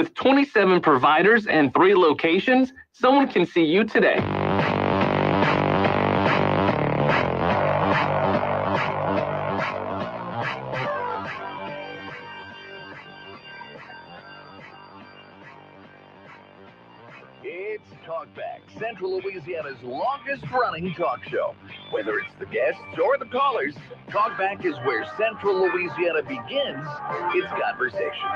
With 27 providers and 3 locations, someone can see you today. It's Talkback, Central Louisiana's longest-running talk show. Whether it's the guests or the callers, Talkback is where Central Louisiana begins its conversation.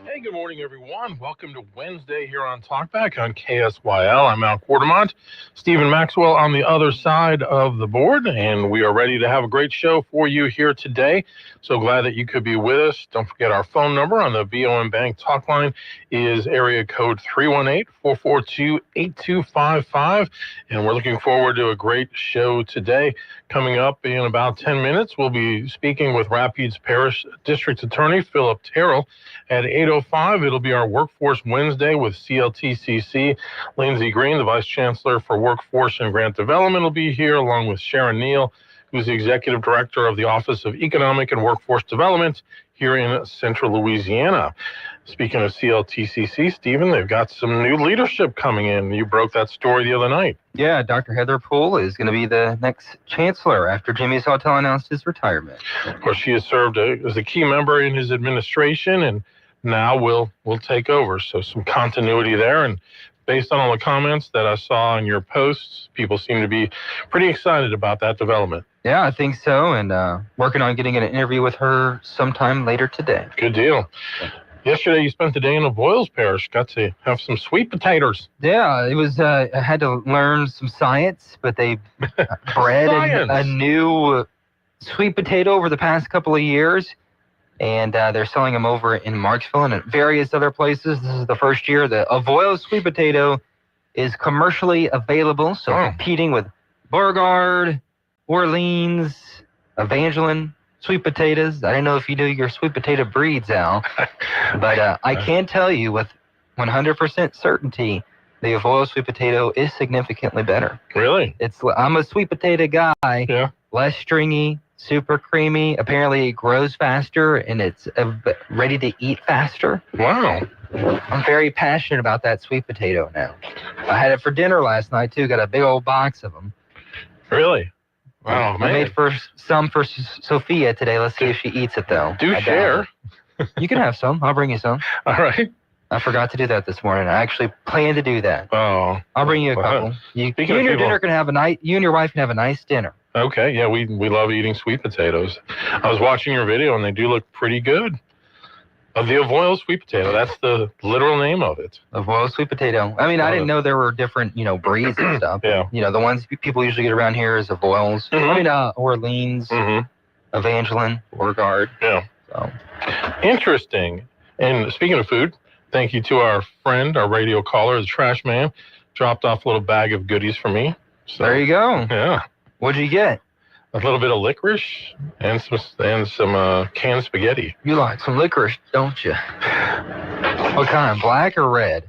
Hey, good morning, everyone. Welcome to Wednesday here on Talkback on KSYL. I'm Al Quartermont, Stephen Maxwell on the other side of the board, and we are ready to have a great show for you here today. So glad that you could be with us. Don't forget our phone number on the BOM Bank talk line is area code 318-442-8255, and we're looking forward to a great show today. Coming up in about 10 minutes, we'll be speaking with Rapides Parish District Attorney Philip Terrell. At 8:05, it'll be our Workforce Wednesday with CLTCC. Lindsay Green, the Vice Chancellor for Workforce and Grant Development, will be here, along with Sharon Neal, who's the Executive Director of the Office of Economic and Workforce Development here in Central Louisiana. Speaking of CLTCC, Stephen, they've got some new leadership coming in. You broke that story the other night. Yeah, Dr. Heather Poole is going to be the next chancellor after Jimmy Sawtelle announced his retirement. Of course, she has served as a key member in his administration, and now will take over. So some continuity there. And based on all the comments that I saw in your posts, people seem to be pretty excited about that development. Yeah, I think so. And working on getting an interview with her sometime later today. Good deal. Yesterday, you spent the day in Avoyelles Parish. Got to have some sweet potatoes. Yeah, it was. I had to learn some science, but they bred a new sweet potato over the past couple of years, and they're selling them over in Marksville and at various other places. This is the first year the Avoyelles sweet potato is commercially available, so competing with Beauregard, Orleans, Evangeline sweet potatoes. I don't know if you know your sweet potato breeds, Al, but I can tell you with 100% certainty the Avoyelles sweet potato is significantly better. Really? I'm a sweet potato guy. Yeah. Less stringy, super creamy. Apparently it grows faster and it's ready to eat faster. Wow. I'm very passionate about that sweet potato now. I had it for dinner last night too. Got a big old box of them. Really? Wow, man. I made some for Sophia today. Let's see if she eats it, though. Do share. You can have some. I'll bring you some. All right. I forgot to do that this morning. I actually planned to do that. Oh. I'll bring you a couple. You and your dinner can have you and your wife can have a nice dinner. Okay. Yeah, we love eating sweet potatoes. I was watching your video, and they do look pretty good. Of the Avoyelles sweet potato. That's the literal name of it. Avoyelles sweet potato. I mean, I didn't know there were different, breeds and stuff. Yeah. The ones people usually get around here is Avoyelles. Mm-hmm. I mean, Orleans, Evangeline, Beauregard. Yeah. So. Interesting. And speaking of food, thank you to our friend, our radio caller, the Trash Man, dropped off a little bag of goodies for me. So, there you go. Yeah. What'd you get? A little bit of licorice and some canned spaghetti. You like some licorice, don't you? What kind, black or red?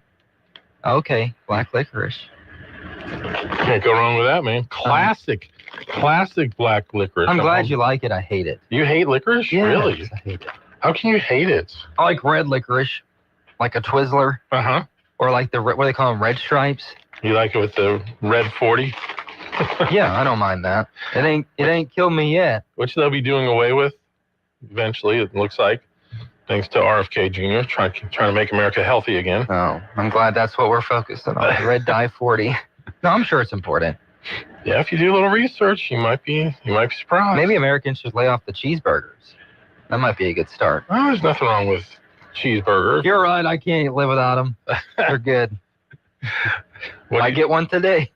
Okay, black licorice. Can't go wrong with that, man. Classic black licorice. I'm glad you like it. I hate it. You hate licorice? Yes, Really? I hate it. How can you hate it? I like red licorice, like a Twizzler. Uh-huh. Or like what do they call them, red stripes? You like it with the red 40? Yeah, I don't mind that. It ain't killed me yet. Which they'll be doing away with eventually, it looks like, thanks to RFK Jr. trying to make America healthy again. Oh, I'm glad that's what we're focusing on. Red dye 40. No, I'm sure it's important. Yeah, if you do a little research, you might be surprised. Maybe Americans should lay off the cheeseburgers. That might be a good start. Oh, there's nothing wrong with cheeseburgers. You're right. I can't live without them. They're good. I get one today.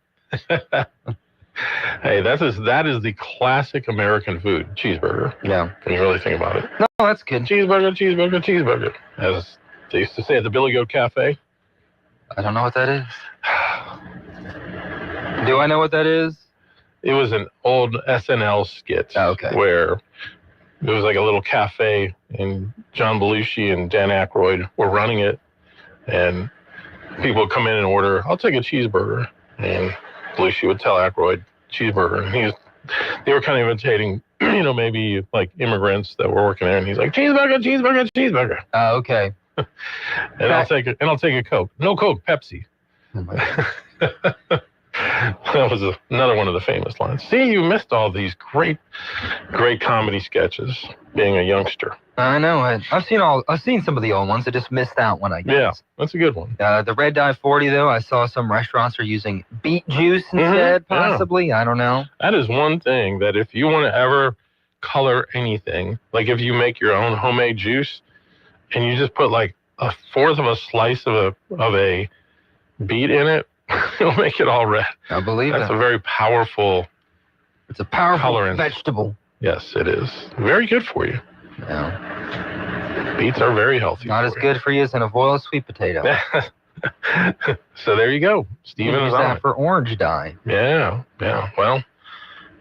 Hey, that is the classic American food, cheeseburger. Yeah. When you really think about it. No, that's good. Cheeseburger. As they used to say at the Billy Goat Cafe. I don't know what that is. Do I know what that is? It was an old SNL skit. Oh, okay. Where it was like a little cafe, and John Belushi and Dan Aykroyd were running it, and people would come in and order, I'll take a cheeseburger, and Belushi would tell Aykroyd, cheeseburger, and he was they were kind of imitating, maybe like immigrants that were working there, and he's like, cheeseburger, cheeseburger, cheeseburger. Oh, okay. And I'll take a Coke. No Coke, Pepsi. Oh my God. That was another one of the famous lines. See, you missed all these great comedy sketches being a youngster. I know. I've seen some of the old ones. I just missed that one, I guess. Yeah, that's a good one. The Red Dye 40, though, I saw some restaurants are using beet juice instead, possibly. Yeah. I don't know. That is one thing that if you want to ever color anything, like if you make your own homemade juice and you just put like a fourth of a slice of a beet in it, it'll make it all red. I believe that's a very powerful. It's a powerful colorant. Vegetable. Yes, it is. Very good for you. Yeah. Beets are very healthy. Not as good for you as an avoiled sweet potato. So there you go. Steven you is use on that it. for orange dye. Yeah. Well,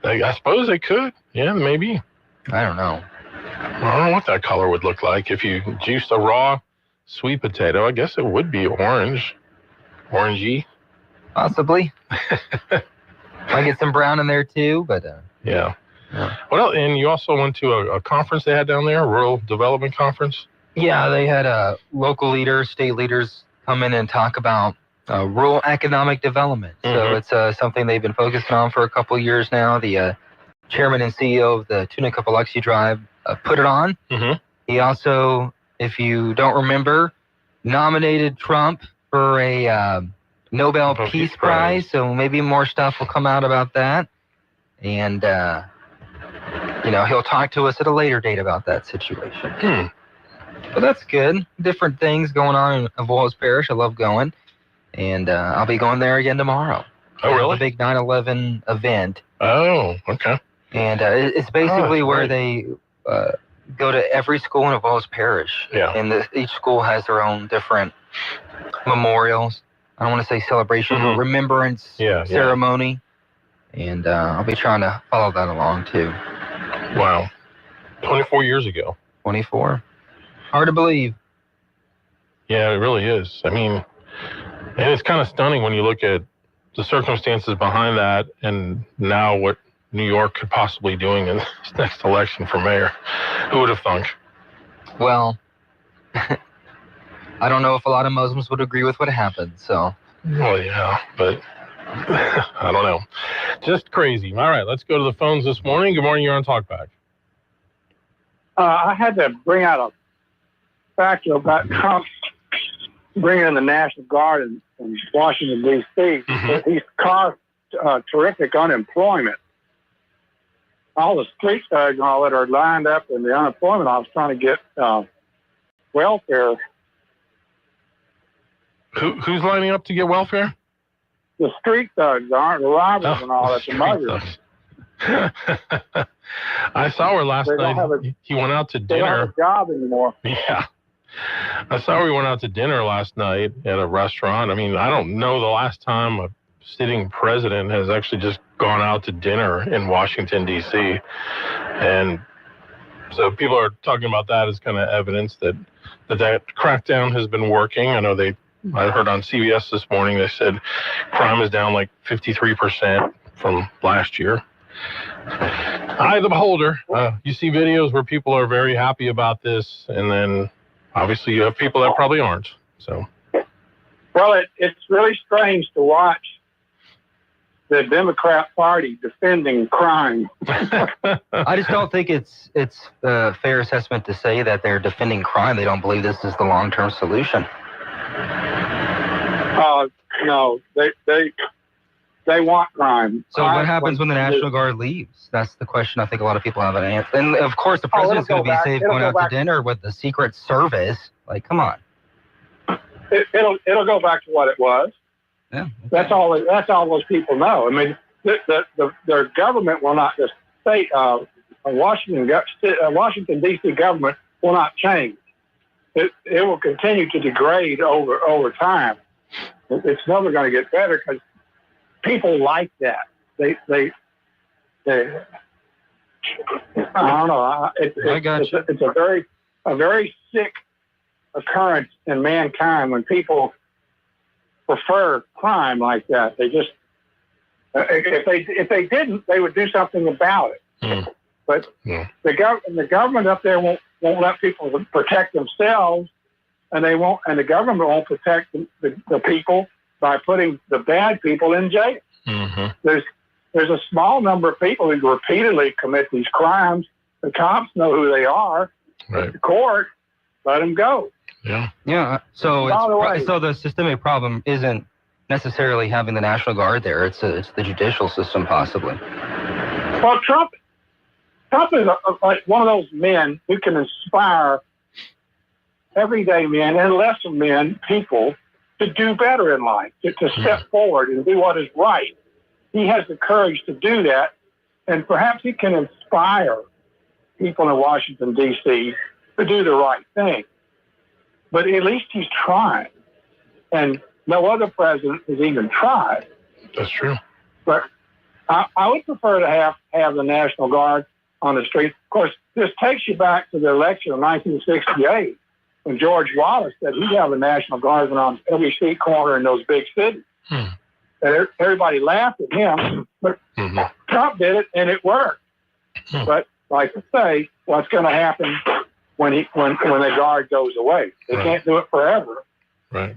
I suppose they could. Yeah, maybe. I don't know. I don't know what that color would look like if you juiced a raw sweet potato. I guess it would be orange. Orangey. Possibly. Might get some brown in there too, but yeah. Well, and you also went to a conference they had down there, a rural development conference. Yeah, they had local leaders, state leaders come in and talk about rural economic development. So it's something they've been focusing on for a couple of years now. The chairman and CEO of the Tunica-Biloxi Tribe put it on. He also, if you don't remember, nominated Trump for a Nobel Peace Prize. So maybe more stuff will come out about that. And, he'll talk to us at a later date about that situation. But that's good. Different things going on in Avoyelles Parish. I love going. And I'll be going there again tomorrow. Oh, really? It's a big 9/11 event. Oh, okay. And it's basically where they go to every school in Avoyelles Parish. Yeah. And each school has their own different memorials. I don't want to say celebration, but remembrance ceremony. And I'll be trying to follow that along, too. Wow. 24 years ago. 24. Hard to believe. Yeah, it really is. I mean, and it's kind of stunning when you look at the circumstances behind that and now what New York could possibly be doing in this next election for mayor. Who would have thunk? Well, I don't know if a lot of Muslims would agree with what happened, so. Well, yeah, but I don't know. Just crazy. All right, let's go to the phones this morning. Good morning, you're on Talkback. I had to bring out a fact about Trump bringing in the National Guard in Washington, D.C. He's caused terrific unemployment. All the street thugs and all that are lined up in the unemployment. I was trying to get welfare. Who's lining up to get welfare? The street thugs aren't the robbers and all that. The muggers. I saw her last night. He went out to dinner. They don't have a job anymore. Yeah. I saw we went out to dinner last night at a restaurant. I mean, I don't know the last time a sitting president has actually just gone out to dinner in Washington, D.C. And so people are talking about that as kind of evidence that crackdown has been working. I heard on CBS this morning, they said crime is down like 53% from last year. Eye of the beholder. You see videos where people are very happy about this, and then obviously you have people that probably aren't. So, well, it's really strange to watch the Democrat Party defending crime. I just don't think it's a fair assessment to say that they're defending crime. They don't believe this is the long-term solution. No, they want crime. So what happens when the National Guard leaves? That's the question I think a lot of people have an answer. And of course, the president's going to be safe going out to dinner with the Secret Service. Like, come on. It'll go back to what it was. Yeah. Okay. That's all those people know. I mean, their government will not. The state Washington D.C. government will not change. It will continue to degrade over time. It's never going to get better because people like that. They I don't know. It's a very sick occurrence in mankind when people prefer crime like that. If they didn't, they would do something about it. Mm. But Yeah. the government up there won't let people protect themselves, and the government won't protect the people by putting the bad people in jail. Mm-hmm. There's a small number of people who repeatedly commit these crimes. The cops know who they are. Right. The court let them go. Yeah. Yeah. So By the way- so the systemic problem isn't necessarily having the National Guard there. It's the judicial system possibly. Well, Trump is like one of those men who can inspire everyday men and lesser men, people, to do better in life, to step forward and do what is right. He has the courage to do that, and perhaps he can inspire people in Washington, D.C. to do the right thing. But at least he's trying, and no other president has even tried. That's true. But I would prefer to have the National Guard on the street. Of course, this takes you back to the election of 1968 when George Wallace said he'd have the National Guardsmen on every street corner in those big cities. Hmm. And everybody laughed at him, but Trump did it, and it worked. Hmm. But like I say, what's going to happen when the Guard goes away? They Right. can't do it forever. Right.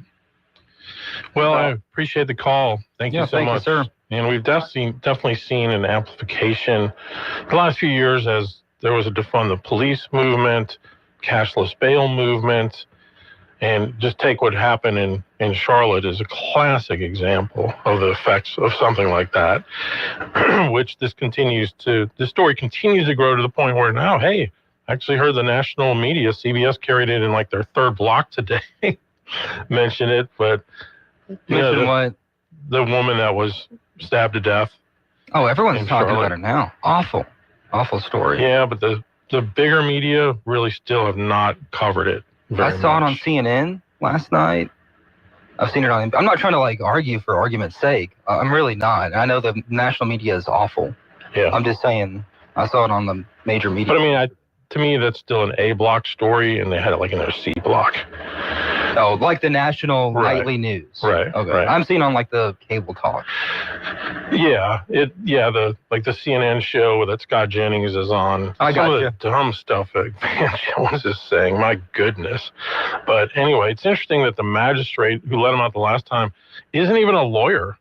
Well, I appreciate the call. Thank you so much. sir. And we've definitely seen an amplification the last few years as there was a defund the police movement, cashless bail movement, and just take what happened in Charlotte as a classic example of the effects of something like that, which this story continues to grow to the point where now, hey, I actually heard the national media, CBS carried it in like their third block today, mention it, but What? the woman that was stabbed to death. Oh, everyone's in talking Charlotte. about it now. Awful story. Yeah, but the bigger media really still have not covered it very I saw it on much. CNN last night. I've seen it on. I'm not trying to like argue for argument's sake. I'm really not. I know the national media is awful. Yeah. I'm just saying. I saw it on the major media. But I mean, to me, that's still an A block story, and they had it like in their C block. Oh, like the national Right. nightly news. Right, Okay. right. I'm seeing on like the cable talk. Yeah, the CNN show that Scott Jennings is on. I Some of gotcha. the dumb stuff that Van Jones is saying. My goodness. But anyway, it's interesting that the magistrate who let him out the last time isn't even a lawyer.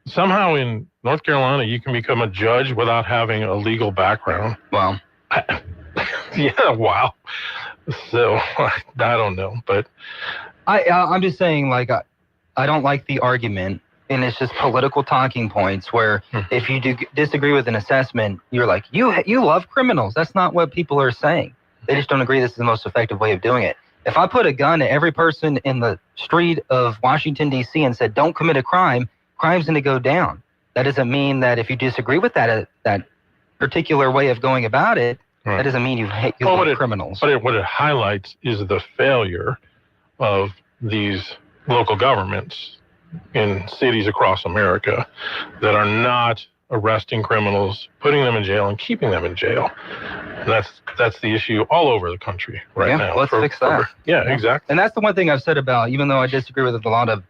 Somehow in North Carolina, you can become a judge without having a legal background. Well, Yeah, wow. So I don't know, but I'm just saying, like, I don't like the argument, and it's just political talking points where if you do disagree with an assessment, you're like, you love criminals. That's not what people are saying. They just don't agree this is the most effective way of doing it. If I put a gun at every person in the street of Washington, D.C. and said, don't commit a crime, crime's going to go down. That doesn't mean that if you disagree with that particular way of going about it, Right. that doesn't mean you hate criminals. But what it highlights is the failure of these local governments in cities across America that are not arresting criminals, putting them in jail, and keeping them in jail. And that's the issue all over the country right now. Let's fix that. Yeah, exactly. And that's the one thing I've said about, even though I disagree with a lot of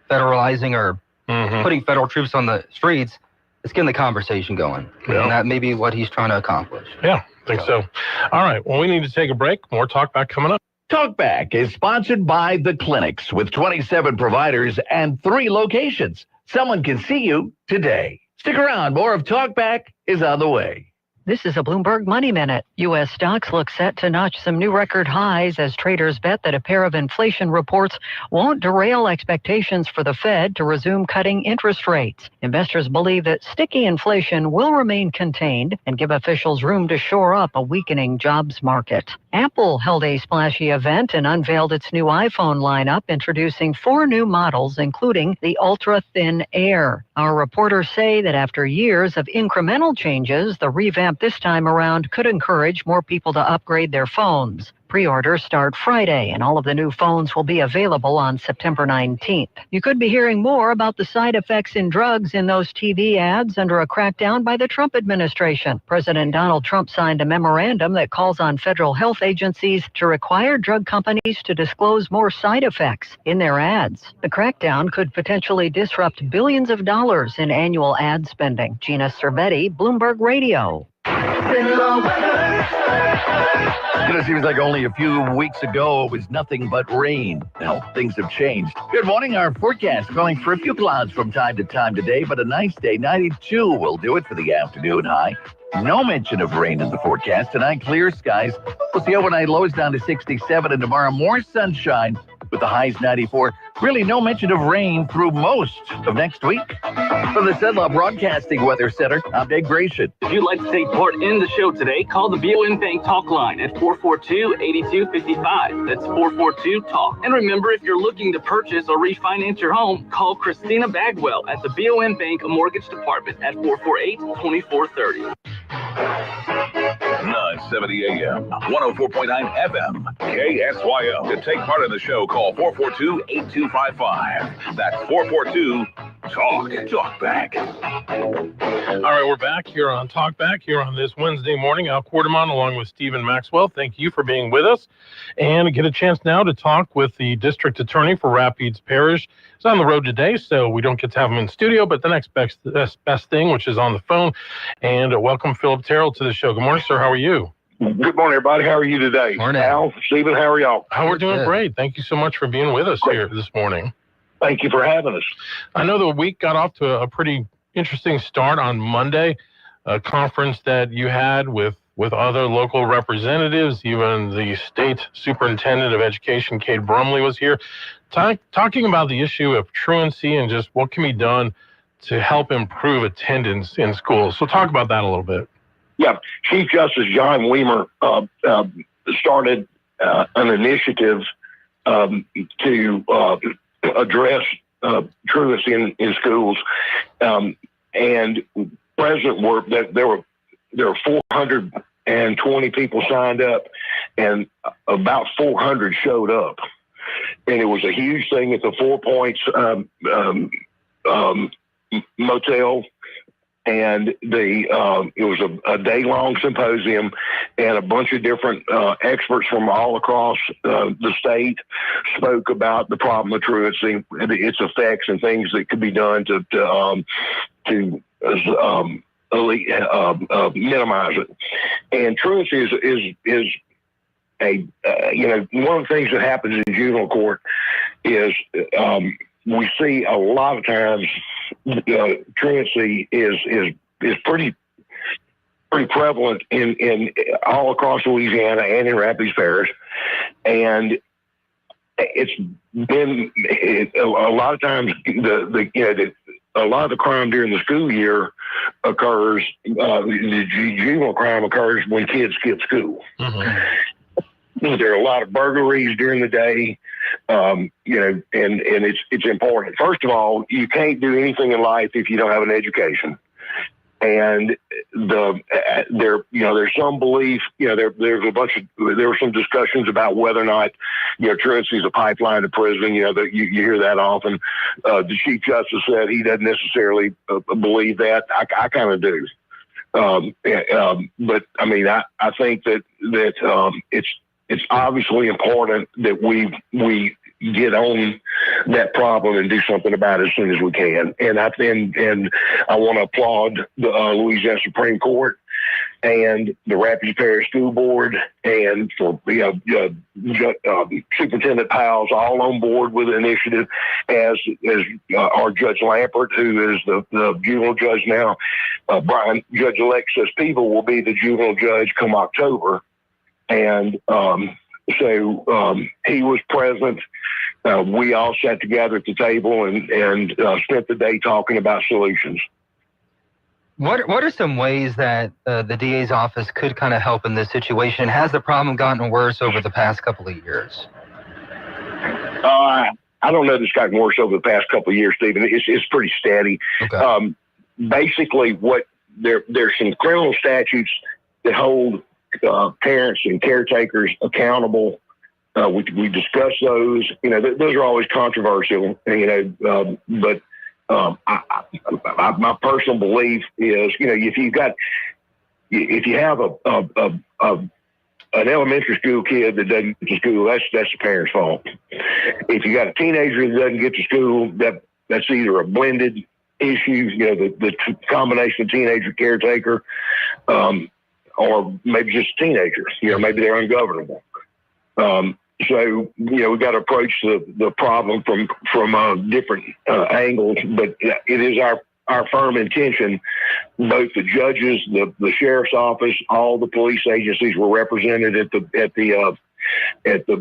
federalizing or Mhm. putting federal troops on the streets, it's getting the conversation going. Yeah. And that may be what he's trying to accomplish. Yeah, I think so. All right. Well, we need to take a break. More talk back coming up. Talkback is sponsored by The Clinics with 27 providers and 3 locations. Someone can see you today. Stick around. More of Talkback is on the way. This is a Bloomberg Money Minute. U.S. stocks look set to notch some new record highs as traders bet that a pair of inflation reports won't derail expectations for the Fed to resume cutting interest rates. Investors believe that sticky inflation will remain contained and give officials room to shore up a weakening jobs market. Apple held a splashy event and unveiled its new iPhone lineup, introducing 4 new models, including the Ultra Thin Air. Our reporters say that after years of incremental changes, the revamp this time around could encourage more people to upgrade their phones. Pre-orders start Friday, and all of the new phones will be available on September 19th. You could be hearing more about the side effects in drugs in those TV ads under a crackdown by the Trump administration. President Donald Trump signed a memorandum that calls on federal health agencies to require drug companies to disclose more side effects in their ads. The crackdown could potentially disrupt billions of dollars in annual ad spending. Gina Cervetti, Bloomberg Radio. It seems like only a few weeks ago it was nothing but rain. Now, things have changed. Good morning. Our forecast calling for a few clouds from time to time today, but a nice day. 92 will do it for the afternoon high. No mention of rain in the forecast. Tonight, clear skies. We'll see overnight lows down to 67, and tomorrow more sunshine with the highs 94. Really no mention of rain through most of next week. From the Cenla Broadcasting Weather Center, I'm Dave Grayson. If you'd like to take part in the show today, call the BOM Bank talk line at 442-8255. That's 442-TALK. And remember, if you're looking to purchase or refinance your home, call Christina Bagwell at the BOM Bank Mortgage Department at 448-2430. 970 AM, 104.9 FM, KSYO. To take part in the show, call 442-8255. That's 442-TALK. Talk back. All right, we're back here on Talk Back here on this Wednesday morning. Al Quarterman along with Stephen Maxwell. Thank you for being with us. And get a chance now to talk with the district attorney for Rapides Parish. He's on the road today, so we don't get to have him in studio, but the next best thing, which is on the phone. And welcome Philip Terrell to the show. Good morning, sir. How are you? Good morning, everybody. How are you today? Morning. Al, Stephen, how are y'all? We're doing Good. great. Thank you so much for being with us here this morning. Thank you for having us. I know the week got off to a pretty interesting start on Monday, a conference that you had with other local representatives, even the state superintendent of education, Kate Brumley, was here, talking about the issue of truancy and just what can be done to help improve attendance in schools. So talk about that a little bit. Yeah, Chief Justice John Weimer started an initiative to address truancy in schools, and present there were 420 people signed up, and about 400 showed up, and it was a huge thing at the Four Points motel. And it was a day-long symposium, and a bunch of different experts from all across the state spoke about the problem of truancy and its effects and things that could be done to minimize it. And truancy is a one of the things that happens in juvenile court is we see a lot of times truancy is pretty prevalent in all across Louisiana and in Rapides Parish, and it's been a lot of times a lot of the crime during the school year occurs. The juvenile crime occurs when kids skip school. Mm-hmm. There are a lot of burglaries during the day, and it's important. First of all, you can't do anything in life if you don't have an education. And there's some belief, there were some discussions about whether or not, truancy is a pipeline to prison. That you hear that often. The Chief Justice said he doesn't necessarily believe that. I kind of do. But I mean, I think that it's obviously important that we get on that problem and do something about it as soon as we can. And I want to applaud the Louisiana Supreme Court and the Rapides Parish School Board and for Superintendent Powell's all on board with the initiative, as our Judge Lampert, who is the juvenile judge now. Judge Alexis Peeble will be the juvenile judge come October. And so he was present. We all sat together at the table and spent the day talking about solutions. What are some ways that the DA's office could kind of help in this situation? Has the problem gotten worse over the past couple of years? I don't know if it's gotten worse over the past couple of years, Stephen. It's pretty steady. Okay. Basically, there's some criminal statutes that hold parents and caretakers accountable. We discuss those. Those are always controversial. But my personal belief is, if you have an elementary school kid that doesn't get to school, that's the parent's fault. If you got a teenager that doesn't get to school, that's either a blended issue, the combination of teenager caretaker, or maybe just teenagers. Maybe they're ungovernable. So we got to approach the problem from different angles. But it is our firm intention. Both the judges, the sheriff's office, all the police agencies were represented at the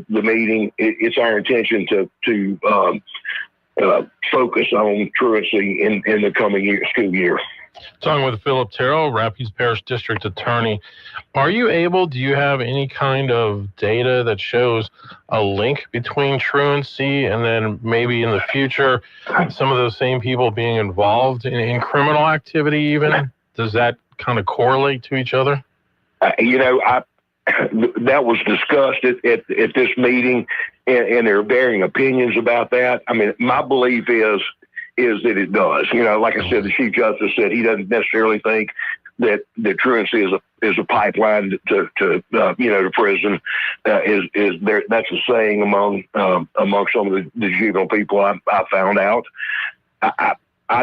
meeting. It's our intention to focus on truancy in the coming school year. Talking with Philip Terrell, Rapides Parish District Attorney. Do you have any kind of data that shows a link between truancy and then maybe in the future some of those same people being involved in criminal activity even? Does that kind of correlate to each other? That was discussed at this meeting, and there are varying opinions about that. I mean, my belief is that it does. Like I said, the Chief Justice said he doesn't necessarily think that truancy is a pipeline to prison. Is there? That's a saying among some of the juvenile people I found out. I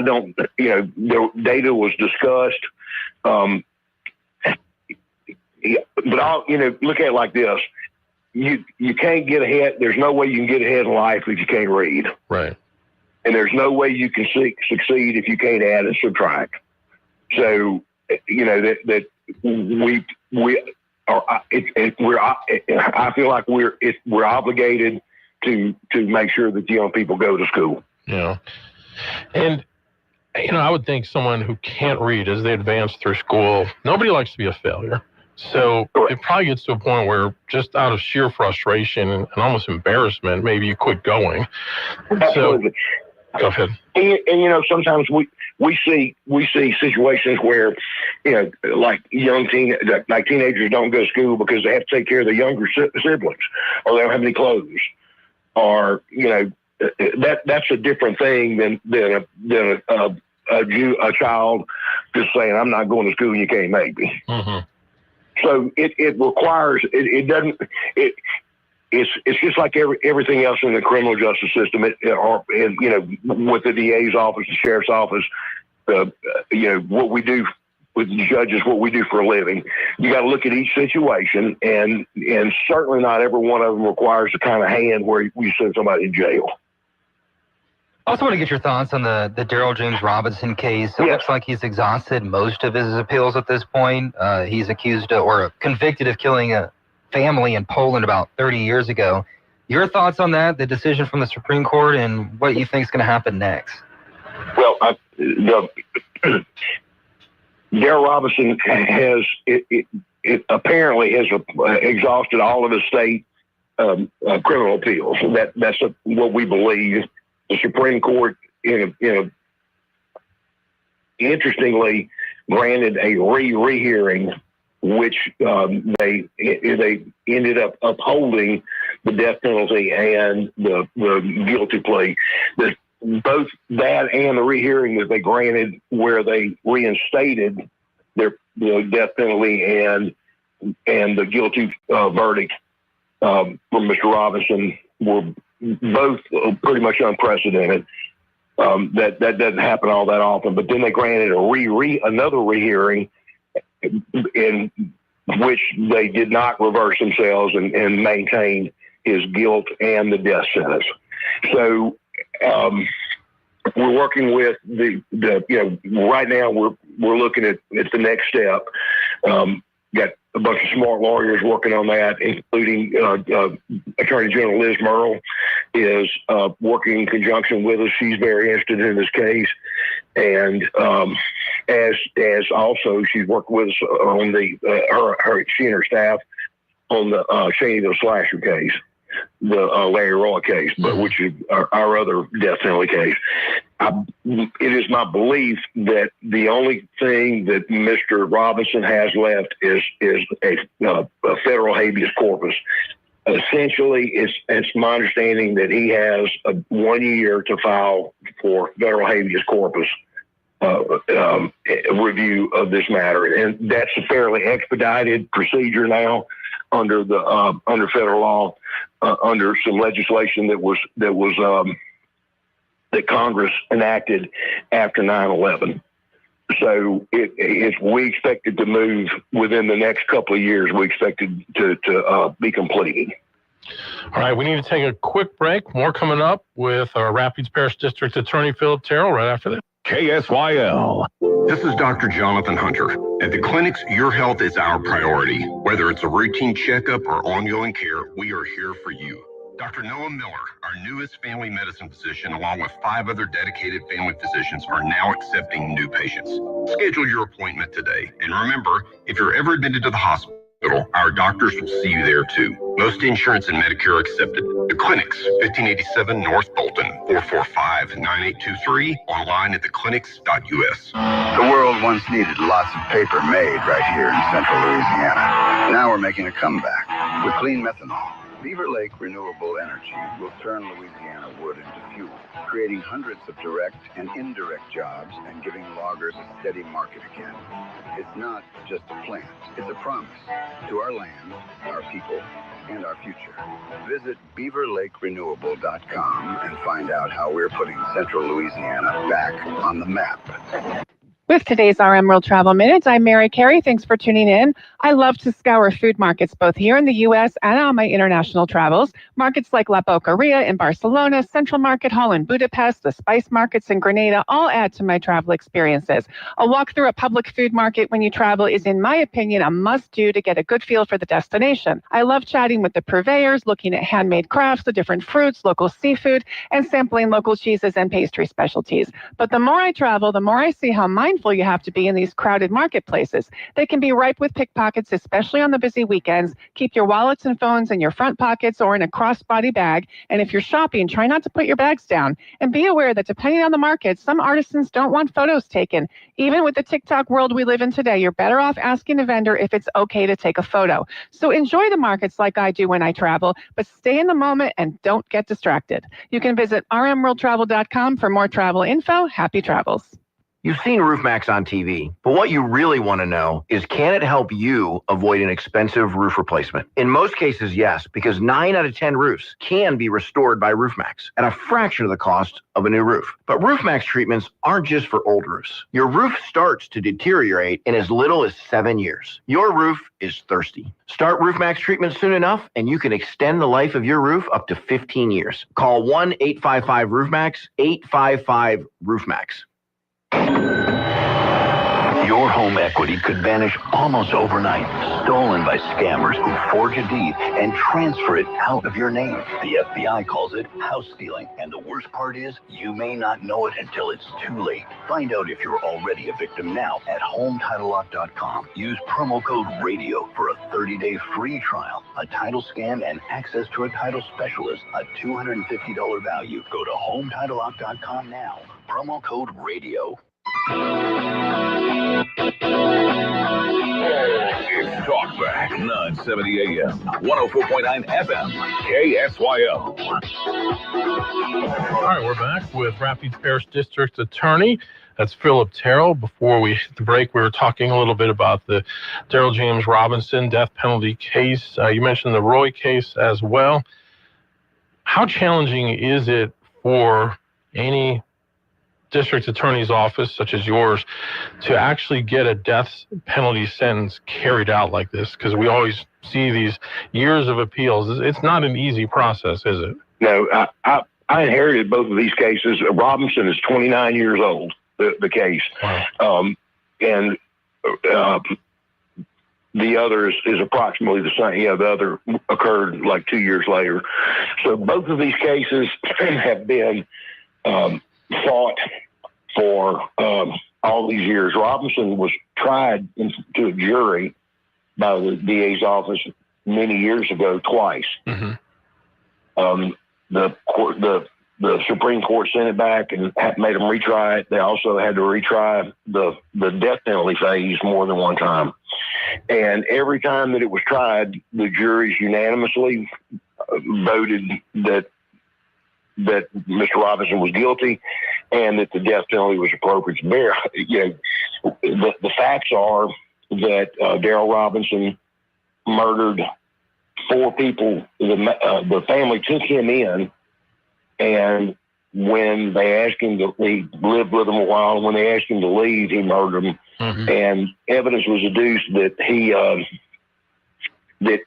don't. The data was discussed. But I'll look at it like this: you can't get ahead. There's no way you can get ahead in life if you can't read. Right. And there's no way you can succeed if you can't add and subtract. So, that we are. I feel like we're obligated to make sure that young people go to school. Yeah, and I would think someone who can't read as they advance through school, nobody likes to be a failure. So it probably gets to a point where just out of sheer frustration and almost embarrassment, maybe you quit going. Absolutely. So, go ahead. And sometimes we see situations where, like teenagers don't go to school because they have to take care of their younger siblings, or they don't have any clothes, or that's a different thing than a child just saying, "I'm not going to school, and you can't make me." Mm-hmm. So it requires it doesn't. It's just like everything else in the criminal justice system, with the DA's office, the sheriff's office, what we do with the judges, what we do for a living. You got to look at each situation, and certainly not every one of them requires the kind of hand where you send somebody in jail. I also want to get your thoughts on the Daryl James Robinson case. It looks like he's exhausted most of his appeals at this point. He's accused or convicted of killing a family in Poland about 30 years ago. Your thoughts on that, the decision from the Supreme Court, and what you think is going to happen next? Well, Daryl Robinson has apparently has exhausted all of his state criminal appeals. That's what we believe. The Supreme Court, interestingly, granted a rehearing, which they ended up upholding the death penalty and the guilty plea. Both that and the rehearing that they granted, where they reinstated the death penalty and the guilty verdict from Mr. Robinson, were both pretty much unprecedented. That doesn't happen all that often. But then they granted another rehearing, in which they did not reverse themselves and maintain his guilt and the death sentence. So we're working with right now we're looking at the next step. Got a bunch of smart lawyers working on that, including Attorney General Liz Murrill is working in conjunction with us. She's very interested in this case, and as also she's worked with us on she and her staff on the Shaneeville Slasher case, the Larry Roy case, but which is our other death penalty case. it is my belief that the only thing that Mr. Robinson has left is a federal habeas corpus. Essentially, it's my understanding that he has 1 year to file for federal habeas corpus review of this matter, and that's a fairly expedited procedure now under federal law, under some legislation that Congress enacted after 9/11. So we expected to move within the next couple of years. We expected to be completed. All right, we need to take a quick break. More coming up with our Rapides Parish District Attorney Philip Terrell right after this. KSYL. This is Dr. Jonathan Hunter. At the clinics, your health is our priority. Whether it's a routine checkup or ongoing care, we are here for you. Dr. Noah Miller, our newest family medicine physician, along with 5 other dedicated family physicians, are now accepting new patients. Schedule your appointment today. And remember, if you're ever admitted to the hospital, our doctors will see you there too. Most insurance and Medicare are accepted. The clinics, 1587 North Bolton, 445-9823, online at theclinics.us. The world once needed lots of paper made right here in central Louisiana. Now we're making a comeback with clean methanol. Beaver Lake Renewable Energy will turn Louisiana wood into fuel, creating hundreds of direct and indirect jobs and giving loggers a steady market again. It's not just a plant, it's a promise to our land, our people, and our future. Visit BeaverLakeRenewable.com and find out how we're putting central Louisiana back on the map. With today's RM World Travel Minute, I'm Mary Carey. Thanks for tuning in. I love to scour food markets both here in the U.S. and on my international travels. Markets like La Boqueria in Barcelona, Central Market Hall in Budapest, the spice markets in Grenada all add to my travel experiences. A walk through a public food market when you travel is, in my opinion, a must-do to get a good feel for the destination. I love chatting with the purveyors, looking at handmade crafts, the different fruits, local seafood, and sampling local cheeses and pastry specialties. But the more I travel, the more I see how mindful you have to be in these crowded marketplaces. They can be ripe with pickpockets, especially on the busy weekends. Keep your wallets and phones in your front pockets or in a crossbody bag. And if you're shopping, try not to put your bags down. And be aware that depending on the market, some artisans don't want photos taken. Even with the TikTok world we live in today, you're better off asking a vendor if it's okay to take a photo. So enjoy the markets like I do when I travel, but stay in the moment and don't get distracted. You can visit rmworldtravel.com for more travel info. Happy travels. You've seen RoofMax on TV, but what you really want to know is, can it help you avoid an expensive roof replacement? In most cases, yes, because 9 out of 10 roofs can be restored by RoofMax at a fraction of the cost of a new roof. But RoofMax treatments aren't just for old roofs. Your roof starts to deteriorate in as little as 7 years. Your roof is thirsty. Start RoofMax treatment soon enough, and you can extend the life of your roof up to 15 years. Call 1-855-RoofMax, 855-RoofMax. Your home equity could vanish almost overnight, stolen by scammers who forge a deed and transfer it out of your name. The FBI calls it house stealing, and the worst part is you may not know it until it's too late. Find out if you're already a victim now at HomeTitleLock.com. Use promo code RADIO for a 30-day free trial, a title scan, and access to a title specialist, a $250 value. Go to HomeTitleLock.com now. Promo code RADIO. It's Talkback, 970 AM, 104.9 FM, KSYO. All right, we're back with Rapides Parish District Attorney. That's Philip Terrell. Before we hit the break, we were talking a little bit about the Daryl James Robinson death penalty case. You mentioned the Roy case as well. How challenging is it for any district attorney's office, such as yours, to actually get a death penalty sentence carried out like this? Because we always see these years of appeals. It's not an easy process, is it? No, I inherited both of these cases. Robinson is 29 years old, the case. Wow. And the other is approximately the same. Yeah, the other occurred like 2 years later. So both of these cases have been fought for all these years. Robinson was tried to a jury by the DA's office many years ago twice. Mm-hmm. The the Supreme Court sent it back and made them retry it. They also had to retry the death penalty phase more than one time. And every time that it was tried, the juries unanimously voted that Mr. Robinson was guilty and that the death penalty was appropriate to bear. The facts are that Darrell Robinson murdered 4 people. The family took him in, and when they asked him to leave, lived with them a while, and when they asked him to leave, he murdered them. Mm-hmm. And evidence was adduced that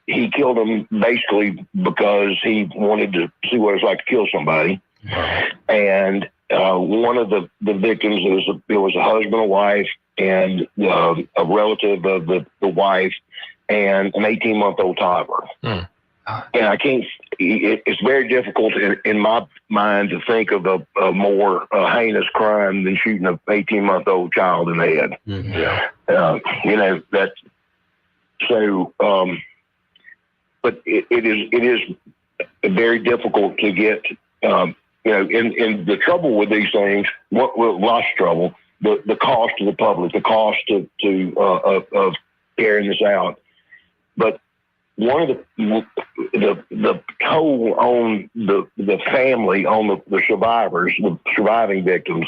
he killed them basically because he wanted to see what it was like to kill somebody. And one of the victims, it was a husband, a wife, and a relative of the wife, and an 18-month-old toddler. And I can't. It's very difficult in my mind to think of a more heinous crime than shooting an 18-month-old child in the head. Mm-hmm. That. So, but it is very difficult to get. And the trouble with these things, lots of trouble. The cost to the public, the cost of carrying this out, but one of the toll on the family, on the survivors, the surviving victims,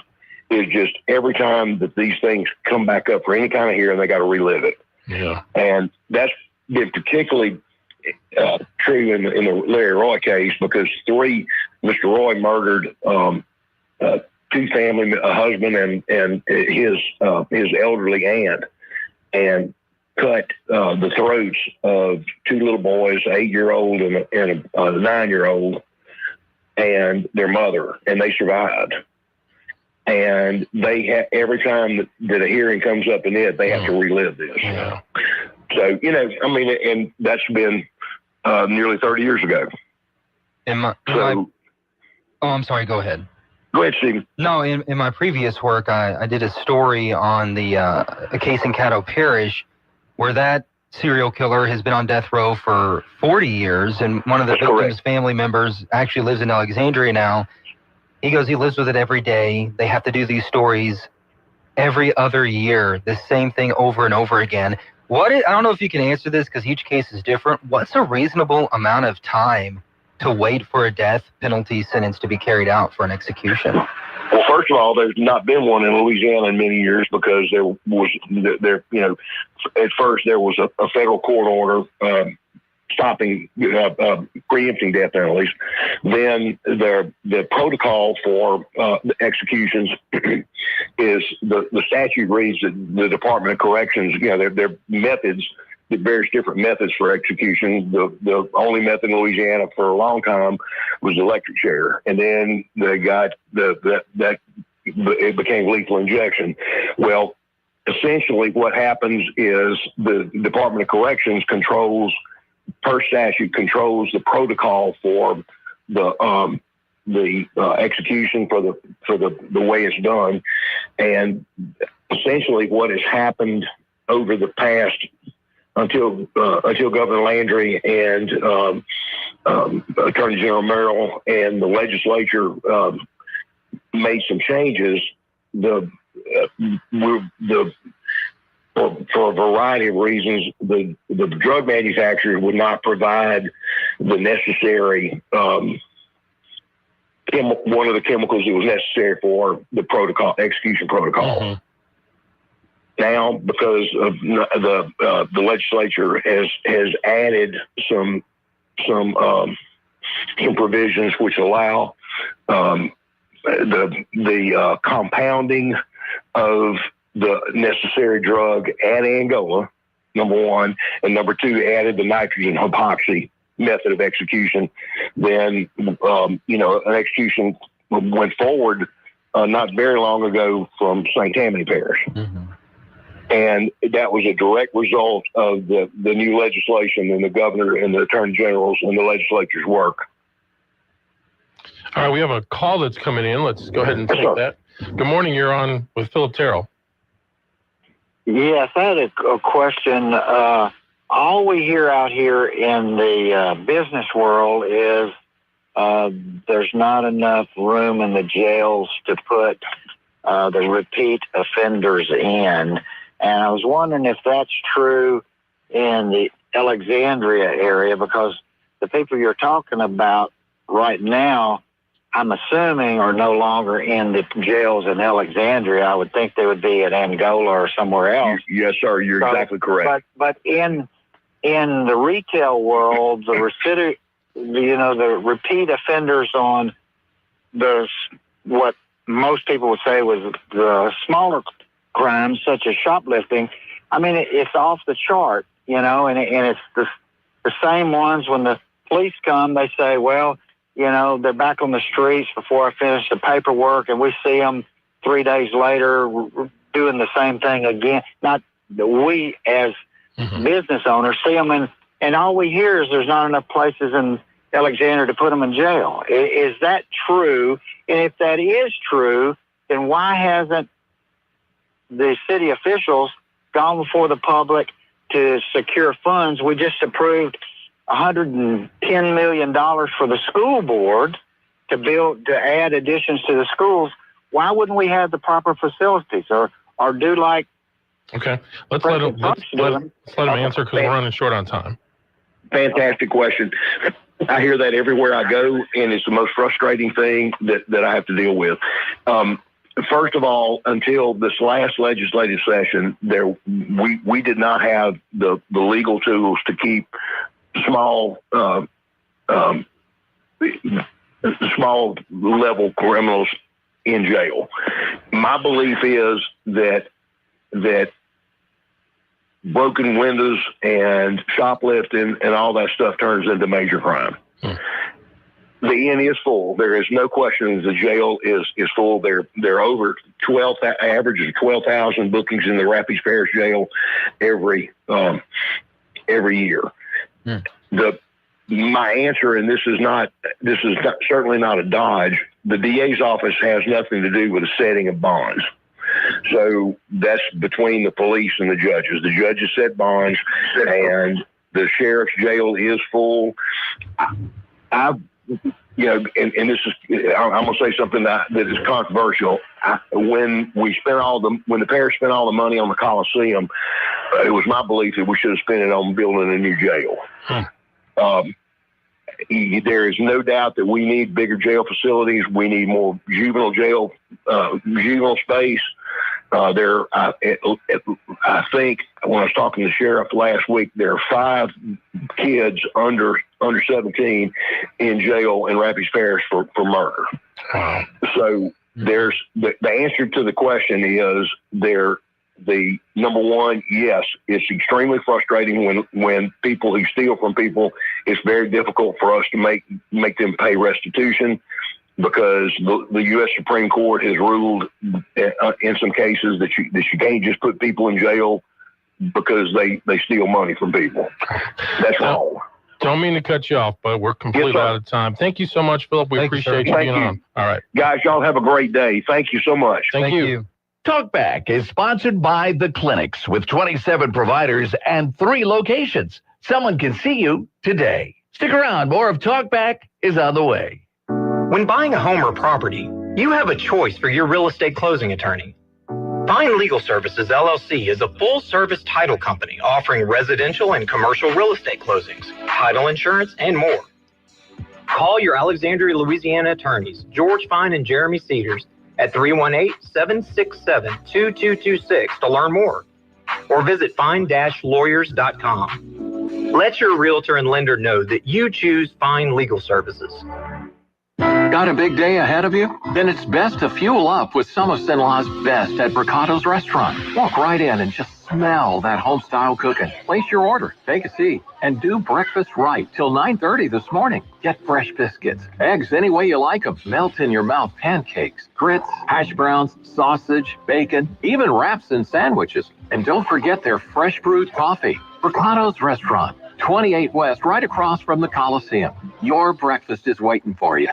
is just every time that these things come back up for any kind of hearing, they got to relive it. Yeah, and that's been particularly true in the Larry Roy case, because Mr. Roy murdered 2 family, a husband and his elderly aunt, and cut the throats of 2 little boys, an 8-year-old and a 9-year-old, and their mother, and they survived. And they every time that a hearing comes up in it, they have to relive this. Yeah. So, and that's been nearly 30 years ago. I'm sorry, go ahead. Go ahead, Stephen. No, in my previous work, I did a story on a case in Caddo Parish where that serial killer has been on death row for 40 years, and one of the victim's family members actually lives in Alexandria now. He goes, he lives with it every day. They have to do these stories every other year, the same thing over and over again. I don't know if you can answer this because each case is different. What's a reasonable amount of time to wait for a death penalty sentence to be carried out for an execution? Well, first of all, there's not been one in Louisiana in many years, because at first there was a federal court order stopping, preempting death penalties. Then the protocol for the executions is the statute reads that the Department of Corrections, their methods, the various different methods for execution. The only method in Louisiana for a long time was the electric chair, and then they got it became lethal injection. Well, essentially, what happens is the Department of Corrections per statute controls the protocol for the execution, for the way it's done, and essentially what has happened over the past until Governor Landry and Attorney General Merrill and the legislature made some changes. For a variety of reasons, the drug manufacturer would not provide the necessary one of the chemicals that was necessary for the execution protocol. Mm-hmm. Now, because of the legislature has added some provisions which allow the compounding of the necessary drug at Angola, number one, and number two, added the nitrogen hypoxy method of execution. Then, an execution went forward not very long ago from St. Tammany Parish. Mm-hmm. And that was a direct result of the new legislation and the governor and the attorney generals and the legislature's work. All right, we have a call that's coming in. Let's go ahead and take that. Good morning. You're on with Philip Terrell. Yes, I had a question. All we hear out here in the business world is there's not enough room in the jails to put the repeat offenders in. And I was wondering if that's true in the Alexandria area, because the people you're talking about right now, I'm assuming, are no longer in the jails in Alexandria. I would think they would be at Angola or somewhere else. Yes, sir. You're exactly correct. But in the retail world, the repeat offenders on what most people would say was the smaller crimes, such as shoplifting. I mean, it's off the chart, and it's the same ones. When the police come, they say, well, they're back on the streets before I finish the paperwork, and we see them 3 days later doing the same thing again. Not that we as business owners see them, and all we hear is there's not enough places in Alexandria to put them in jail. Is that true? And if that is true, then why hasn't the city officials gone before the public to secure funds? We just approved $110 million for the school board to add additions to the schools. Why wouldn't we have the proper facilities or do like? Okay, let's let him answer, because we're running short on time. Fantastic question. I hear that everywhere I go, and it's the most frustrating thing that I have to deal with. First of all, until this last legislative session, we did not have the legal tools to keep small level criminals in jail. My belief is that broken windows and shoplifting and all that stuff turns into major crime. The inn is full. There is no question the jail is full. They're over 12, average of 12,000 bookings in the Rapides Parish Jail every year. My answer, and this is certainly not a dodge. The DA's office has nothing to do with the setting of bonds. So that's between the police and the judges. The judges set bonds, and the sheriff's jail is full. And this is, I'm going to say something that is controversial. When the parish spent all the money on the Coliseum, it was my belief that we should have spent it on building a new jail. There is no doubt that we need bigger jail facilities. We need more juvenile space. I think when I was talking to the sheriff last week, there are 5 kids under 17 in jail in Rapides Parish for murder. Wow. So there's the answer to the question is the number one, yes, it's extremely frustrating when people who steal from people, it's very difficult for us to make them pay restitution, because the U.S. Supreme Court has ruled in some cases that you can't just put people in jail because they steal money from people. That's wrong. Don't mean to cut you off, but we're completely out of time. Thank you so much, Philip. We appreciate you being on. All right. Guys, y'all have a great day. Thank you so much. Thank you. Talkback is sponsored by The Clinics, with 27 providers and 3 locations. Someone can see you today. Stick around. More of Talkback is on the way. When buying a home or property, you have a choice for your real estate closing attorney. Fine Legal Services, LLC is a full-service title company offering residential and commercial real estate closings, title insurance, and more. Call your Alexandria, Louisiana attorneys, George Fine and Jeremy Cedars, at 318-767-2226 to learn more, or visit fine-lawyers.com. Let your realtor and lender know that you choose Fine Legal Services. Got a big day ahead of you? Then it's best to fuel up with some of St. best at Bricato's Restaurant. Walk right in and just smell that home-style cooking. Place your order, take a seat, and do breakfast right till 9:30 this morning. Get fresh biscuits, eggs any way you like them, melt-in-your-mouth pancakes, grits, hash browns, sausage, bacon, even wraps and sandwiches. And don't forget their fresh brewed coffee. Bricato's Restaurant, 28 West, right across from the Coliseum. Your breakfast is waiting for you.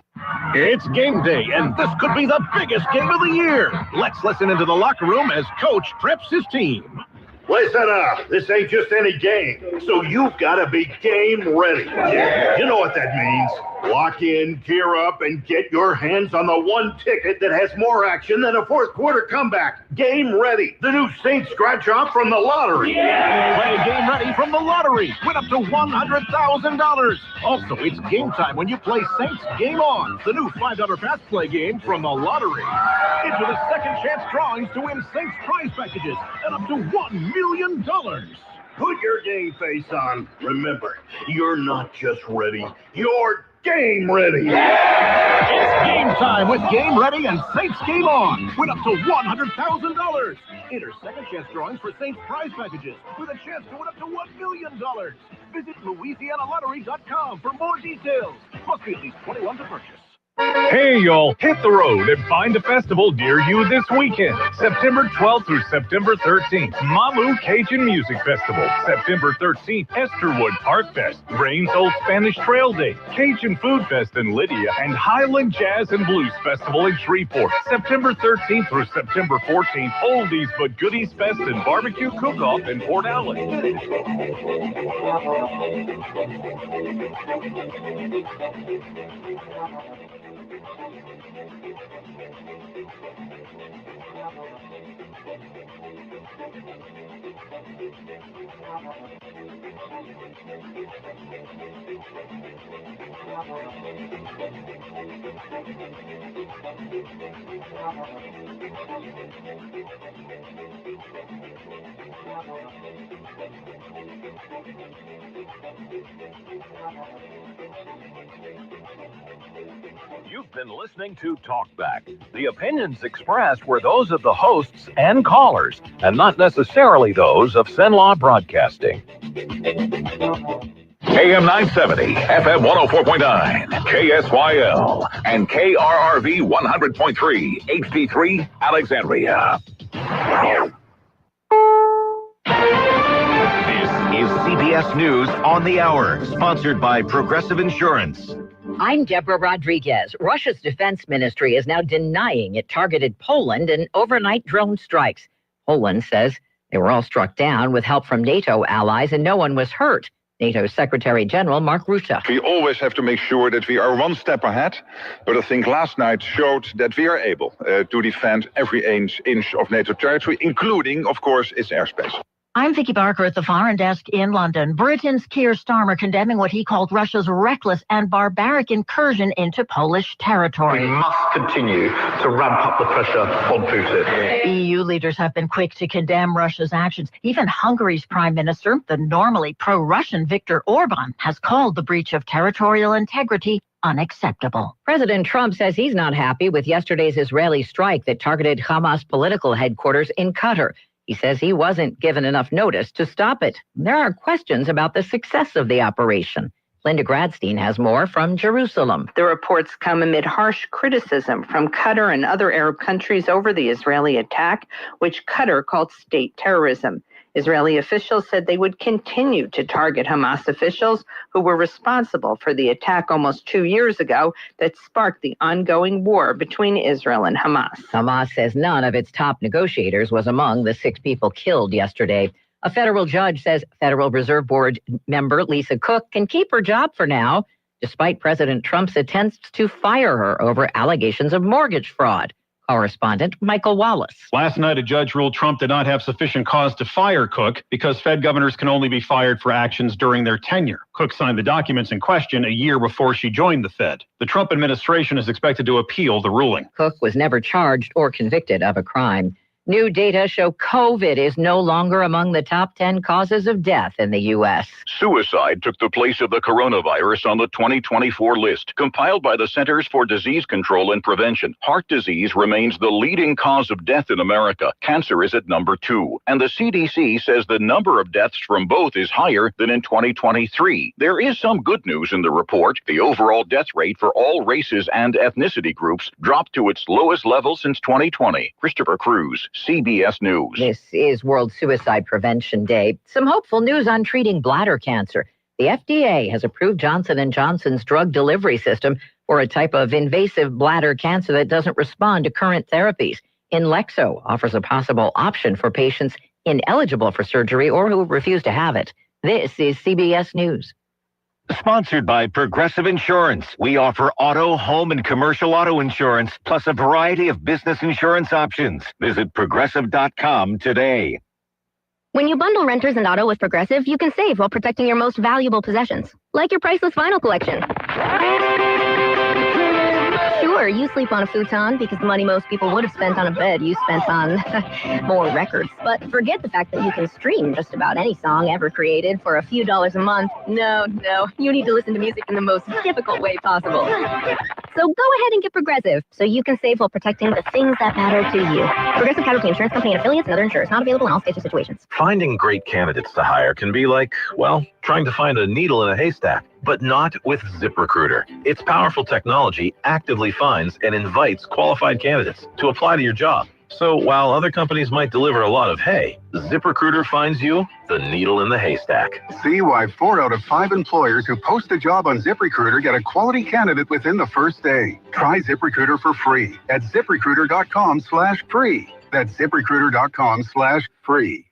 It's game day, and this could be the biggest game of the year. Let's listen into the locker room as Coach preps his team. Listen up. This ain't just any game, so you've got to be game ready. You know what that means. Lock in, gear up, and get your hands on the one ticket that has more action than a fourth quarter comeback. Game Ready, the new Saints scratch-off from the lottery. Play Game Ready from the lottery. Win up to $100,000. Also, it's game time when you play Saints Game On, the new $5 fast play game from the lottery. Into the second chance drawings to win Saints prize packages and up to $1 million. Put your game face on. Remember, you're not just ready, you're game ready. It's game time with Game Ready and Saints Game On. Win up to $100,000. Enter second chance drawings for Saints prize packages with a chance to win up to $1 million. Visit LouisianaLottery.com for more details. Must be at least 21 to purchase. Hey, y'all, hit the road and find a festival near you this weekend. September 12th through September 13th, Mamu Cajun Music Festival. September 13th, Esterwood Park Fest, Rain's Old Spanish Trail Day, Cajun Food Fest in Lydia, and Highland Jazz and Blues Festival in Shreveport. September 13th through September 14th, Oldies but Goodies Fest and Barbecue Cook-Off in Port Allen. You've been listening to Talkback. The opinions expressed were those of the hosts and callers, and not necessarily those of Cenla Broadcasting. AM 970, FM 104.9, KSYL, and KRRV 100.3, HD3, Alexandria. This is CBS News on the Hour, sponsored by Progressive Insurance. I'm Deborah Rodriguez. Russia's defense ministry is now denying it targeted Poland in overnight drone strikes. Poland says they were all struck down with help from NATO allies and no one was hurt. NATO Secretary General Mark Rutte. We always have to make sure that we are one step ahead, but I think last night showed that we are able to defend every inch of NATO territory, including, of course, its airspace. I'm Vicky Barker at the Foreign Desk in London. Britain's Keir Starmer condemning what he called Russia's reckless and barbaric incursion into Polish territory. We must continue to ramp up the pressure on Putin. EU leaders have been quick to condemn Russia's actions. Even Hungary's prime minister, the normally pro-Russian Viktor Orban, has called the breach of territorial integrity unacceptable. President Trump says he's not happy with yesterday's Israeli strike that targeted Hamas political headquarters in Qatar. He says he wasn't given enough notice to stop it. There are questions about the success of the operation. Linda Gradstein has more from Jerusalem. The reports come amid harsh criticism from Qatar and other Arab countries over the Israeli attack, which Qatar called state terrorism. Israeli officials said they would continue to target Hamas officials who were responsible for the attack almost 2 years ago that sparked the ongoing war between Israel and Hamas. Hamas says none of its top negotiators was among the 6 people killed yesterday. A federal judge says Federal Reserve Board member Lisa Cook can keep her job for now, despite President Trump's attempts to fire her over allegations of mortgage fraud. Correspondent Michael Wallace. Last night, a judge ruled Trump did not have sufficient cause to fire Cook because Fed governors can only be fired for actions during their tenure. Cook signed the documents in question a year before she joined the Fed. The Trump administration is expected to appeal the ruling. Cook was never charged or convicted of a crime. New data show COVID is no longer among the top 10 causes of death in the U.S. Suicide took the place of the coronavirus on the 2024 list, compiled by the Centers for Disease Control and Prevention. Heart disease remains the leading cause of death in America. Cancer is at number 2. And the CDC says the number of deaths from both is higher than in 2023. There is some good news in the report. The overall death rate for all races and ethnicity groups dropped to its lowest level since 2020. Christopher Cruz, CBS News. This is World Suicide Prevention Day. Some hopeful news on treating bladder cancer. The FDA has approved Johnson & Johnson's drug delivery system for a type of invasive bladder cancer that doesn't respond to current therapies. Inlexo offers a possible option for patients ineligible for surgery or who refuse to have it. This is CBS News. Sponsored by Progressive Insurance. We offer auto, home, and commercial auto insurance, plus a variety of business insurance options. Visit Progressive.com today. When you bundle renters and auto with Progressive, you can save while protecting your most valuable possessions, like your priceless vinyl collection. Sure, you sleep on a futon because the money most people would have spent on a bed you spent on more records. But forget the fact that you can stream just about any song ever created for a few dollars a month. No, you need to listen to music in the most difficult way possible. So go ahead and get Progressive so you can save while protecting the things that matter to you. Progressive Casualty Insurance Company and affiliates and other insurers. Not available in all states or situations. Finding great candidates to hire can be like, well, trying to find a needle in a haystack, but not with ZipRecruiter. Its powerful technology actively finds and invites qualified candidates to apply to your job. So while other companies might deliver a lot of hay, ZipRecruiter finds you the needle in the haystack. See why 4 out of 5 employers who post a job on ZipRecruiter get a quality candidate within the first day. Try ZipRecruiter for free at ZipRecruiter.com/free. That's ZipRecruiter.com/free.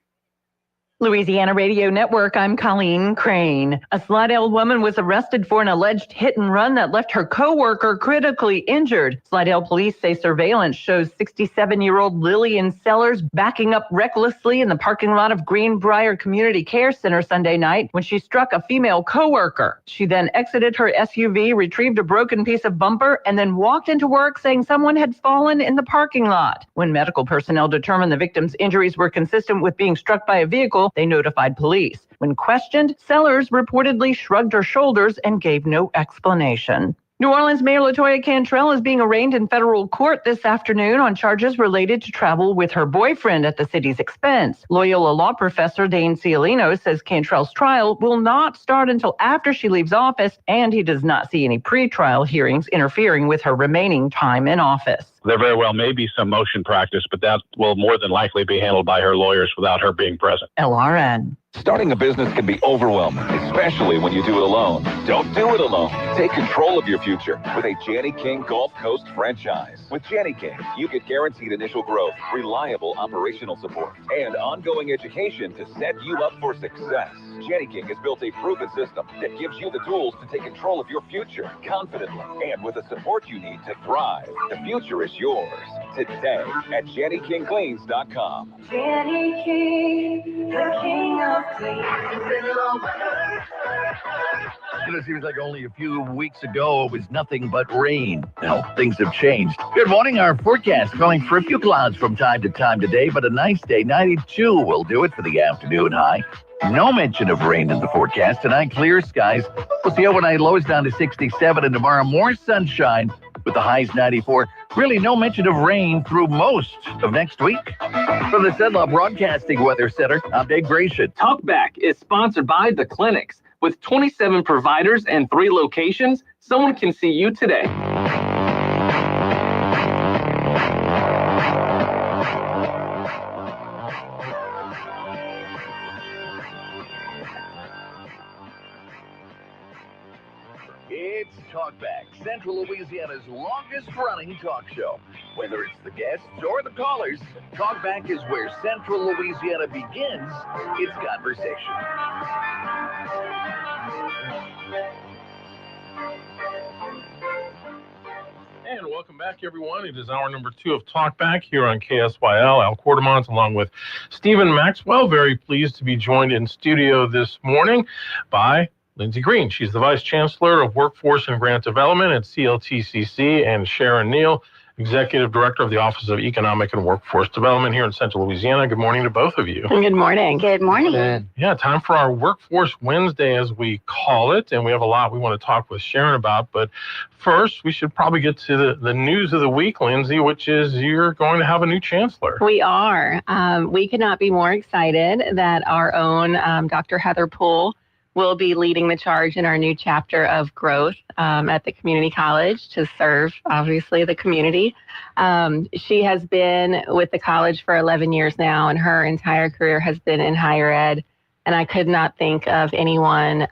Louisiana Radio Network, I'm Colleen Crane. A Slidell woman was arrested for an alleged hit and run that left her coworker critically injured. Slidell police say surveillance shows 67-year-old Lillian Sellers backing up recklessly in the parking lot of Greenbrier Community Care Center Sunday night when she struck a female coworker. She then exited her SUV, retrieved a broken piece of bumper, and then walked into work saying someone had fallen in the parking lot. When medical personnel determined the victim's injuries were consistent with being struck by a vehicle, they notified police. When questioned, Sellers reportedly shrugged her shoulders and gave no explanation. New Orleans Mayor LaToya Cantrell is being arraigned in federal court this afternoon on charges related to travel with her boyfriend at the city's expense. Loyola law professor Dane Cialino says Cantrell's trial will not start until after she leaves office, and he does not see any pretrial hearings interfering with her remaining time in office. There very well may be some motion practice, but that will more than likely be handled by her lawyers without her being present. LRN. Starting a business can be overwhelming, especially when you do it alone. Don't do it alone. Take control of your future with a Janney King Gulf Coast franchise. With Janney King, you get guaranteed initial growth, reliable operational support, and ongoing education to set you up for success. Janney King has built a proven system that gives you the tools to take control of your future confidently and with the support you need to thrive. The future is yours today at JannyKingCleans.com. Janney King, the king of clean. It seems like only a few weeks ago it was nothing but rain. Now, things have changed. Good morning. Our forecast calling for a few clouds from time to time today, but a nice day. 92 will do it for the afternoon high. No mention of rain in the forecast. Tonight, clear skies. We'll see overnight lows down to 67, and tomorrow more sunshine with the highs 94. Really no mention of rain through most of next week. From the Cenla Broadcasting Weather Center, I'm Dave Gratian. Talkback is sponsored by The Clinics. With 27 providers and 3 locations, someone can see you today. It's Talkback, Central Louisiana's longest-running talk show. Whether it's the guests or the callers, Talkback is where Central Louisiana begins its conversation. And welcome back, everyone. It is hour number 2 of Talkback here on KSYL. Al Quartermont along with Stephen Maxwell. Very pleased to be joined in studio this morning by Lindsay Green. She's the Vice Chancellor of Workforce and Grant Development at CLTCC, and Sharon Neal, Executive Director of the Office of Economic and Workforce Development here in Central Louisiana. Good morning to both of you. Good morning. Good morning. Yeah, time for our Workforce Wednesday, as we call it, and we have a lot we want to talk with Sharon about. But first, we should probably get to the news of the week, Lindsay, which is you're going to have a new chancellor. We are. We could not be more excited that our own Dr. Heather Poole will be leading the charge in our new chapter of growth at the community college to serve, obviously, the community. She has been with the college for 11 years now, and her entire career has been in higher ed. And I could not think of anyone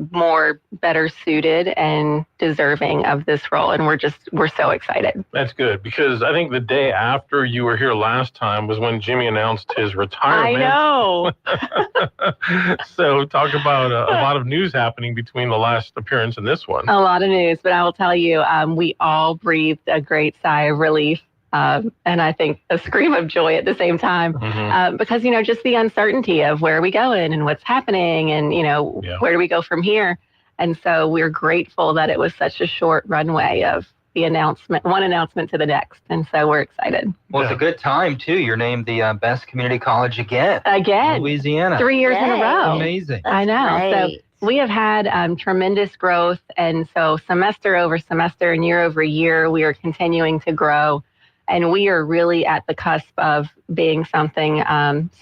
better suited and deserving of this role. And we're so excited. That's good, because I think the day after you were here last time was when Jimmy announced his retirement. I know. So talk about a lot of news happening between the last appearance and this one. A lot of news, but I will tell you, we all breathed a great sigh of relief. And I think a scream of joy at the same time, because, just the uncertainty of where are we going and what's happening and, where do we go from here? And so we're grateful that it was such a short runway of the announcement, one announcement to the next. And so we're excited. Well, it's a good time, too. You're named the best community college again. Again. In Louisiana. 3 years in a row. Amazing. I know. Great. So we have had tremendous growth. And so semester over semester and year over year, we are continuing to grow. And we are really at the cusp of being something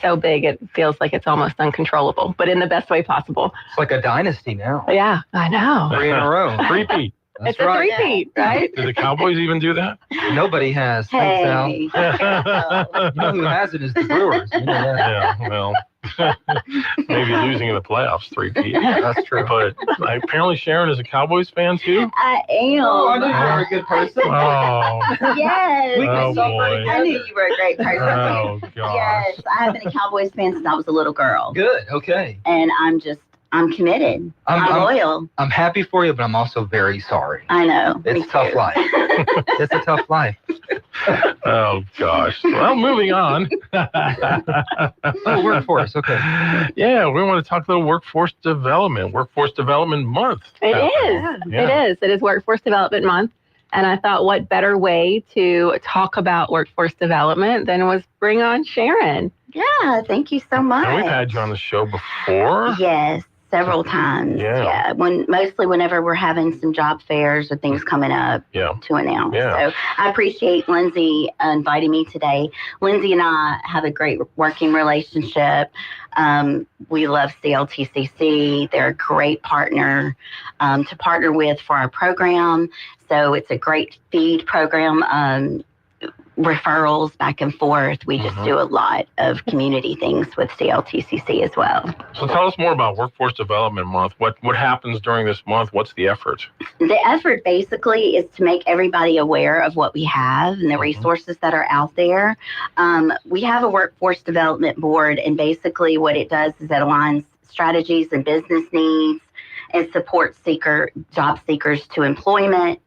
so big it feels like it's almost uncontrollable, but in the best way possible. It's like a dynasty now. Yeah, I know. 3 in a row. Three-peat. It's a three-peat, right? Do the Cowboys even do that? Nobody has. Thanks, Al. Hey. You know who hasn't is the Brewers. You know that. Yeah, well, maybe losing in the playoffs, 3-peat. That's true. But apparently Sharon is a Cowboys fan too. I am. Oh, I knew you were a good person. Oh, Yes. oh boy. I knew you were a great person. Oh gosh. Yes, I have been a Cowboys fan since I was a little girl. Good. Okay. And I'm committed. I'm loyal. I'm happy for you, but I'm also very sorry. I know. It's a tough life. It's a tough life. Oh gosh. Well, moving on. Oh, workforce. Okay. Yeah, we want to talk a little workforce development. Workforce Development Month. It is. Yeah. It is. It is Workforce Development Month. And I thought, what better way to talk about workforce development than was bring on Sharon. Yeah, thank you so much. And we've had you on the show before. Yes, several times. Yeah. Mostly whenever we're having some job fairs or things coming up to announce. Yeah. So I appreciate Lindsay inviting me today. Lindsay and I have a great working relationship. We love CLTCC. They're a great partner to partner with for our program. So it's a great feed program. Referrals back and forth. We just do a lot of community things with CLTCC as well. So tell us more about Workforce Development Month. What happens during this month? What's the effort? The effort basically is to make everybody aware of what we have and the resources that are out there. We have a Workforce Development Board, and basically what it does is it aligns strategies and business needs and supports job seekers to employment.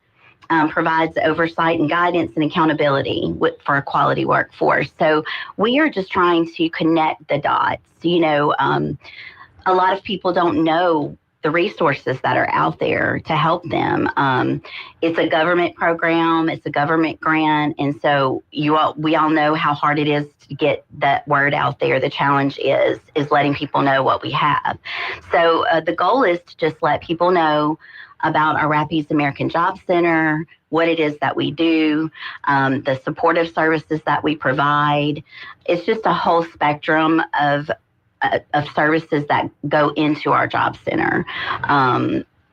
Provides oversight and guidance and accountability for a quality workforce. So we are just trying to connect the dots. A lot of people don't know the resources that are out there to help them. It's a government program, it's a government grant, and so we all know how hard it is to get that word out there. The challenge is letting people know what we have. So the goal is to just let people know about our Rapides American Job Center, what it is that we do, the supportive services that we provide. It's just a whole spectrum of services that go into our job center.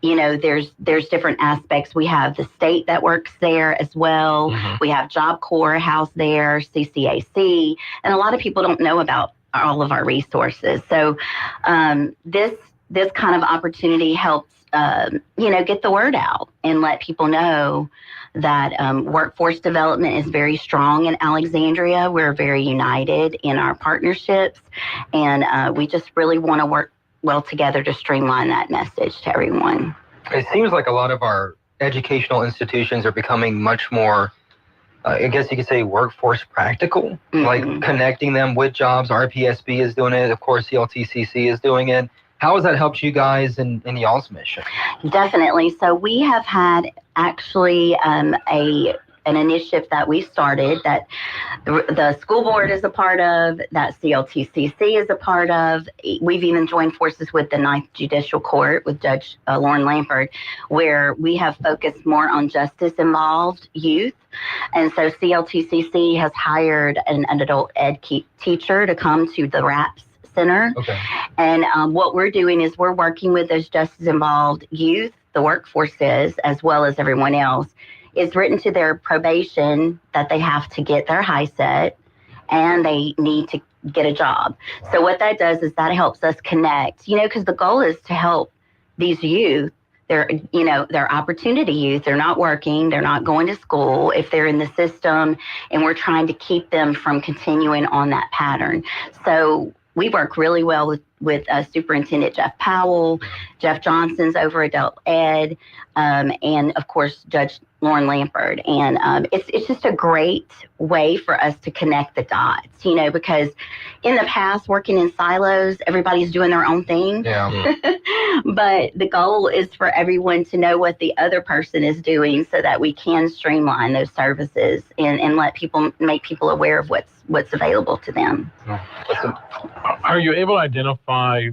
There's different aspects. We have the state that works there as well. We have Job Corps housed there, CCAC, and a lot of people don't know about all of our resources. So this kind of opportunity helps get the word out and let people know that workforce development is very strong in Alexandria. We're very united in our partnerships, and we just really want to work well together to streamline that message to everyone. It seems like a lot of our educational institutions are becoming much more, I guess you could say, workforce practical, like connecting them with jobs. RPSB is doing it. Of course, CLTCC is doing it. How has that helped you guys in y'all's mission? Definitely. So we have had actually an initiative that we started that the school board is a part of, that CLTCC is a part of. We've even joined forces with the Ninth Judicial Court with Judge Lauren Lampert, where we have focused more on justice-involved youth. And so CLTCC has hired an adult ed teacher to come to the RAPS Center. Okay. And what we're doing is we're working with those justice-involved youth, the workforce is, as well as everyone else. It's written to their probation that they have to get their high set and they need to get a job. So what that does is that helps us connect, because the goal is to help these youth, they're opportunity youth. They're not working. They're not going to school if they're in the system, and we're trying to keep them from continuing on that pattern. So we work really well with Superintendent Jeff Powell. Jeff Johnson's over Adult Ed, and of course Judge Lauren Lampard. And it's just a great way for us to connect the dots, because in the past, working in silos, everybody's doing their own thing. Yeah. But the goal is for everyone to know what the other person is doing so that we can streamline those services and make people aware of what's available to them. Are you able to identify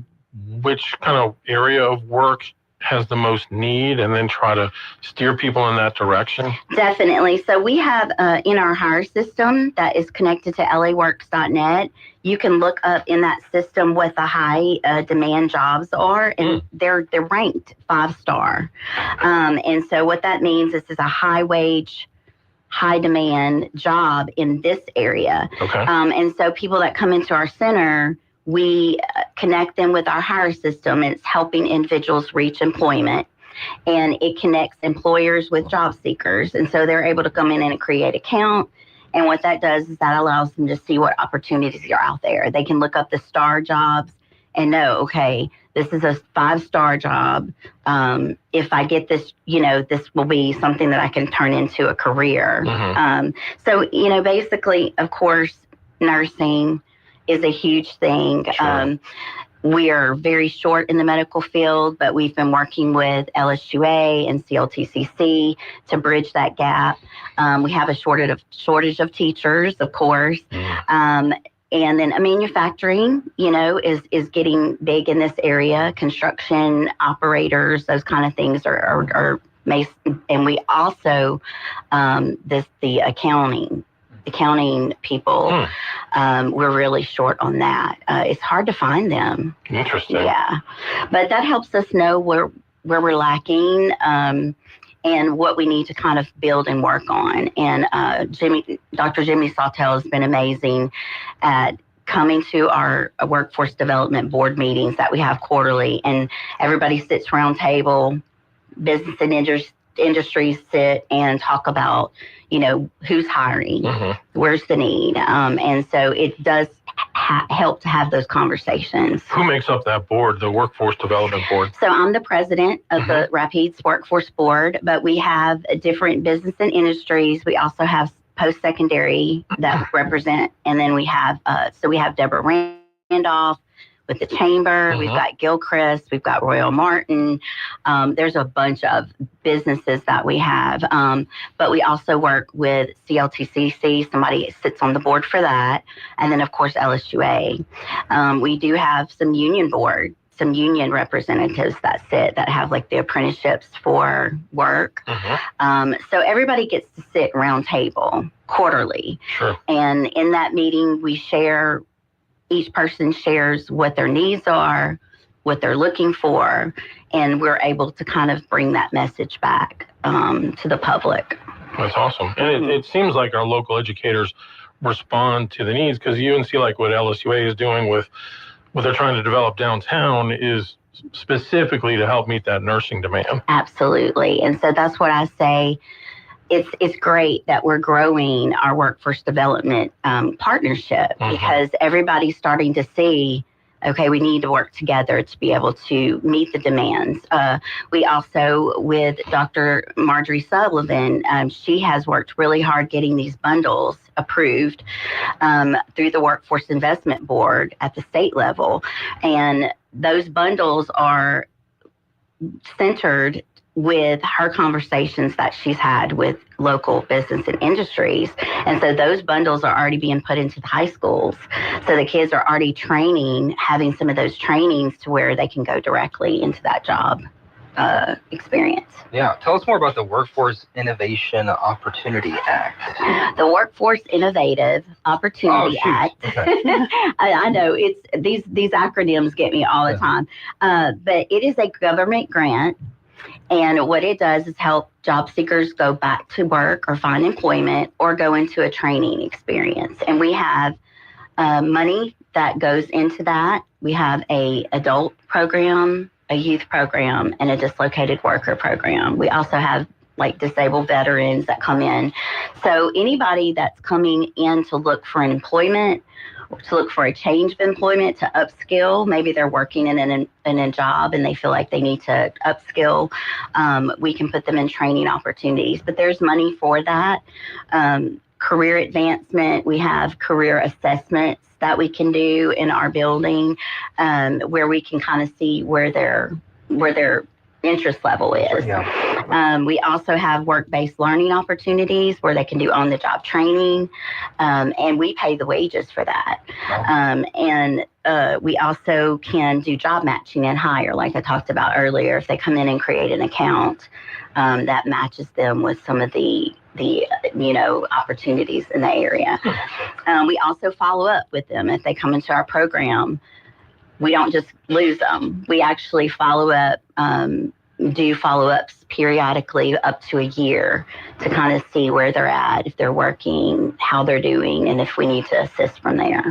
which kind of area of work has the most need and then try to steer people in that direction? Definitely. So we have in our hire system that is connected to laworks.net, you can look up in that system what the high demand jobs are, and they're ranked 5-star. And so what that means is it's a high wage, high demand job in this area. Okay. And so people that come into our center, we connect them with our hire system. It's helping individuals reach employment, and it connects employers with job seekers. And so they're able to come in and create an account. And what that does is that allows them to see what opportunities are out there. They can look up the star jobs and know, okay, this is a 5-star job. If I get this, this will be something that I can turn into a career. So, basically, of course, nursing is a huge thing. Sure. We are very short in the medical field, but we've been working with LSUA and CLTCC to bridge that gap. We have a shortage of teachers, of course. And then manufacturing, is getting big in this area. Construction operators, those kind of things are and we also the accounting people, we're really short on that. It's hard to find them. Interesting. Yeah, but that helps us know where we're lacking and what we need to kind of build and work on. And Dr. Jimmy Sawtelle has been amazing at coming to our workforce development board meetings that we have quarterly, and everybody sits around table, business and industries sit and talk about, who's hiring, where's the need. And so it does help to have those conversations. Who makes up that board, the Workforce Development Board? So I'm the president of the Rapides Workforce Board, but we have different business and industries. We also have post-secondary that represent, and then we have Deborah Randolph with the Chamber. We've got Gilchrist, we've got Royal Martin. There's a bunch of businesses that we have, but we also work with CLTCC. Somebody sits on the board for that. And then, of course, LSUA. We do have some union representatives that have like the apprenticeships for work. So everybody gets to sit around table quarterly. Sure. And in that meeting, each person shares what their needs are, what they're looking for, and we're able to kind of bring that message back to the public. That's awesome. And it seems like our local educators respond to the needs, because UNC, like what LSUA is doing with what they're trying to develop downtown, is specifically to help meet that nursing demand. Absolutely. And so that's what I say. It's great that we're growing our workforce development partnership, because everybody's starting to see, okay, we need to work together to be able to meet the demands. We also, with Dr. Marjorie Sullivan, she has worked really hard getting these bundles approved through the Workforce Investment Board at the state level. And those bundles are centered with her conversations that she's had with local business and industries. And so those bundles are already being put into the high schools. So the kids are already having some of those trainings to where they can go directly into that job experience. Yeah, tell us more about the Workforce Innovation Opportunity Act. The Workforce Innovative Opportunity Act. Okay. I know it's these acronyms get me all the time, but it is a government grant. And what it does is help job seekers go back to work or find employment or go into a training experience. And we have money that goes into that. We have a adult program a youth program, and a dislocated worker program. We also have like disabled veterans that come in. So anybody that's coming in to look for an employment, to look for a change of employment, to upskill, maybe they're working in a job and they feel like they need to upskill, we can put them in training opportunities. But there's money for that. Career advancement, we have career assessments that we can do in our building, where we can kind of see where their interest level is. We also have work-based learning opportunities where they can do on-the-job training, and we pay the wages for that. We also can do job matching and hire, like I talked about earlier. If they come in and create an account, that matches them with some of the opportunities in the area. We also follow up with them if they come into our program. We don't just lose them. We actually follow up, do follow-ups periodically up to a year to kind of see where they're at, if they're working, how they're doing, and if we need to assist from there.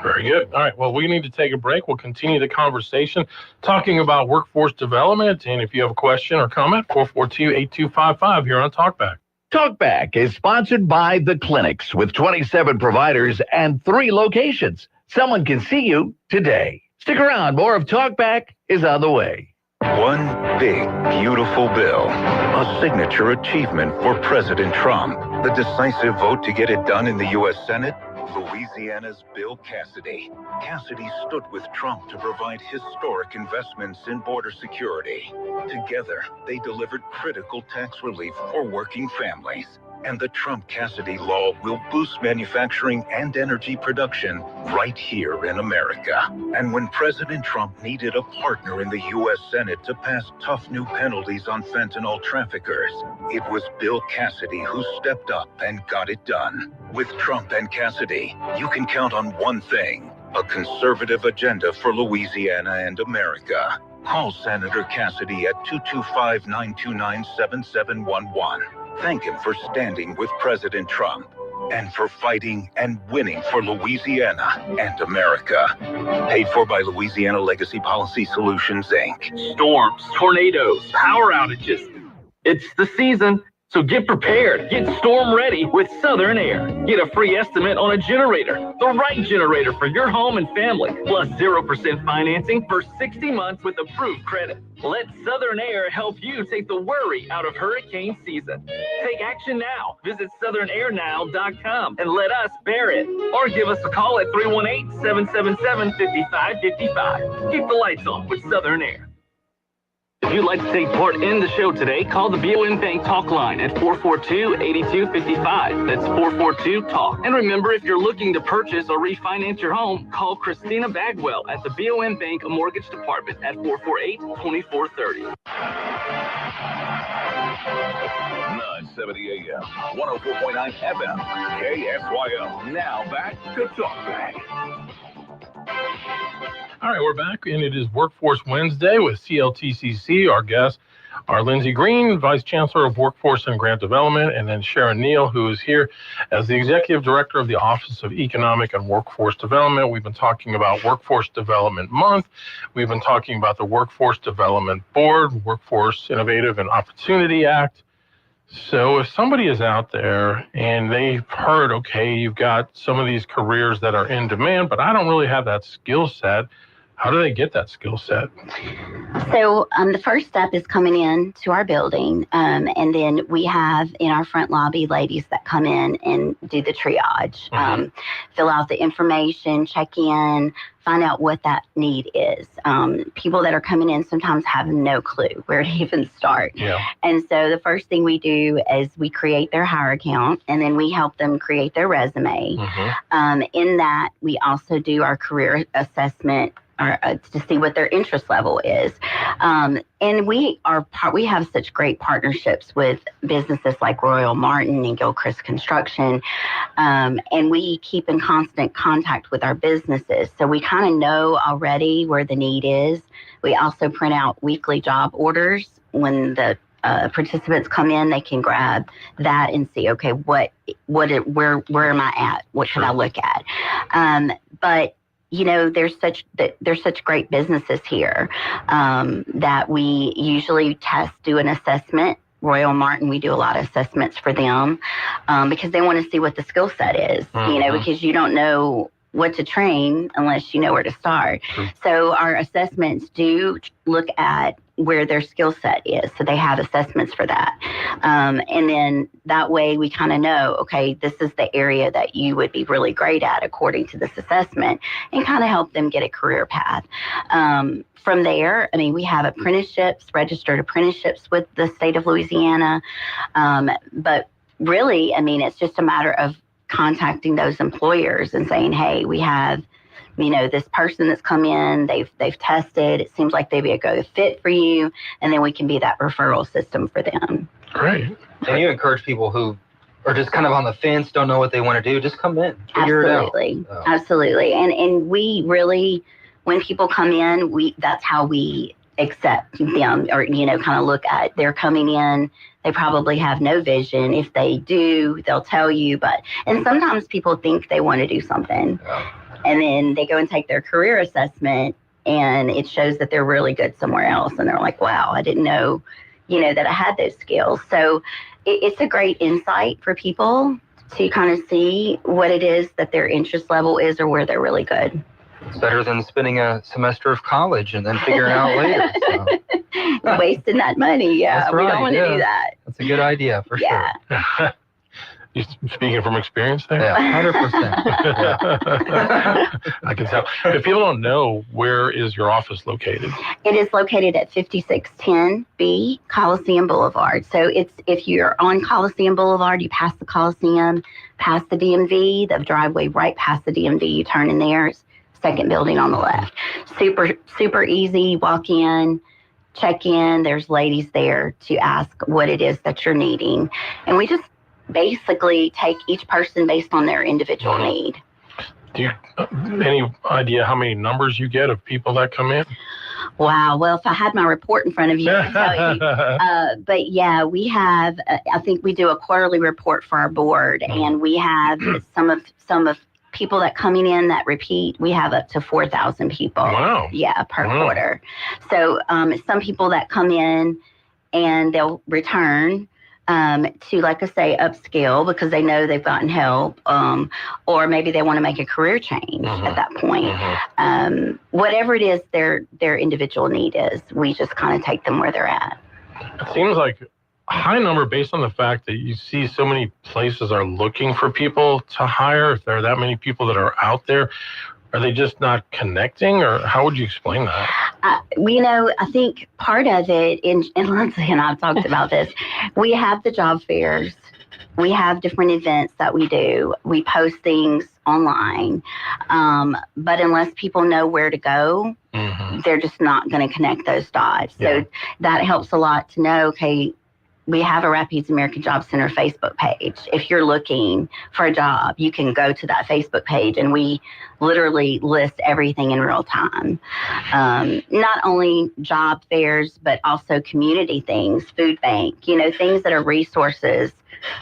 Very good. All right. Well, we need to take a break. We'll continue the conversation talking about workforce development. And if you have a question or comment, 442-8255 here on Talkback. Talkback is sponsored by The Clinics with 27 providers and 3 locations. Someone can see you today. Stick around. More of Talkback is on the way. One big, beautiful bill. A signature achievement for President Trump. The decisive vote to get it done in the U.S. Senate. Louisiana's Bill Cassidy. Cassidy stood with Trump to provide historic investments in border security. Together, they delivered critical tax relief for working families. And the Trump-Cassidy law will boost manufacturing and energy production right here in America. And when President Trump needed a partner in the U.S. Senate to pass tough new penalties on fentanyl traffickers, it was Bill Cassidy who stepped up and got it done. With Trump and Cassidy, you can count on one thing: a conservative agenda for Louisiana and America. Call Senator Cassidy at 225-929-7711. Thank him for standing with President Trump and for fighting and winning for Louisiana and America. Paid for by Louisiana Legacy Policy Solutions, Inc. Storms, tornadoes, power outages. It's the season, so get prepared. Get storm ready with Southern Air. Get a free estimate on a generator, the right generator for your home and family, plus 0% financing for 60 months with approved credit. Let Southern Air help you take the worry out of hurricane season. Take action now. Visit southernairnow.com and let us bear it. Or give us a call at 318-777-5555. Keep the lights on with Southern Air. If you'd like to take part in the show today, call the BOM Bank Talk line at 442-8255. That's 442-TALK. And remember, if you're looking to purchase or refinance your home, call Christina Bagwell at the BOM Bank Mortgage Department at 448-2430. 970 AM, 104.9 FM, KSYO. Now back to Talkback. All right, we're back, and it is Workforce Wednesday with CLTCC. Our guests are Lindsay Green, Vice Chancellor of Workforce and Grant Development, and then Sharon Neal, who is here as the Executive Director of the Office of Economic and Workforce Development. We've been talking about Workforce Development Month. We've been talking about the Workforce Development Board, Workforce Innovative and Opportunity Act. So if somebody is out there and they've heard, okay, you've got some of these careers that are in demand, but I don't really have that skill set, how do they get that skill set? So the first step is coming in to our building, and then we have in our front lobby ladies that come in and do the triage, fill out the information, check in, find out what that need is. People that are coming in sometimes have no clue where to even start. Yeah. And so the first thing we do is we create their hire account, and then we help them create their resume. In that, we also do our career assessment to see what their interest level is. And we have such great partnerships with businesses like Royal Martin and Gilchrist Construction. And we keep in constant contact with our businesses. So we kind of know already where the need is. We also print out weekly job orders. When the participants come in, they can grab that and see, okay, where am I at? What should I look at? But there's such great businesses here that we usually do an assessment. Royal Martin, we do a lot of assessments for them because they want to see what the skill set is, because you don't know what to train unless you know where to start. So our assessments do look at where their skill set is. So they have assessments for that. And then that way we kind of know, okay, this is the area that you would be really great at according to this assessment, and kind of help them get a career path. From there, we have apprenticeships, registered apprenticeships with the state of Louisiana. But really, it's just a matter of contacting those employers and saying, hey, we have, this person that's come in, they've tested, it seems like they'd be a good fit for you, and then we can be that referral system for them. Great. And you encourage people who are just kind of on the fence, don't know what they want to do, just come in, figure it out. Absolutely. And we really, when people come in, that's how we accept them, or, kind of look at, they're coming in, they probably have no vision. If they do, they'll tell you, and sometimes people think they want to do something. And then they go and take their career assessment, and it shows that they're really good somewhere else. And they're like, wow, I didn't know, that I had those skills. So it's a great insight for people to kind of see what it is that their interest level is, or where they're really good. It's better than spending a semester of college and then figuring it out later. So. Wasting that money. Yeah, That's we right, don't want to do that. That's a good idea for sure. You speaking from experience there? Yeah, 100%. I can tell. If people don't know, where is your office located? It is located at 5610B Coliseum Boulevard. So if you're on Coliseum Boulevard, you pass the Coliseum, past the DMV, the driveway right past the DMV, you turn in there, second building on the left. Super easy, walk in, check in. There's ladies there to ask what it is that you're needing. And we just basically take each person based on their individual need. Do you any idea how many numbers you get of people that come in? Wow. Well, if I had my report in front of you, I'd tell you. But yeah, we have, I think we do a quarterly report for our board, and we have some of people that coming in that repeat. We have up to 4,000 people. Wow. Yeah, per quarter. So some people that come in and they'll return to, like I say, upskill because they know they've gotten help, or maybe they want to make a career change at that point. Whatever it is their individual need is, we just kind of take them where they're at. It seems like a high number based on the fact that you see so many places are looking for people to hire. If there are that many people that are out there, are they just not connecting, or how would you explain that? I think part of it, and Lindsay and I have talked about this, we have the job fairs. We have different events that we do. We post things online. But unless people know where to go, they're just not going to connect those dots. So that helps a lot to know, okay, we have a Rapides American Job Center Facebook page. If you're looking for a job, you can go to that Facebook page, and we literally list everything in real time. Not only job fairs, but also community things, food bank, things that are resources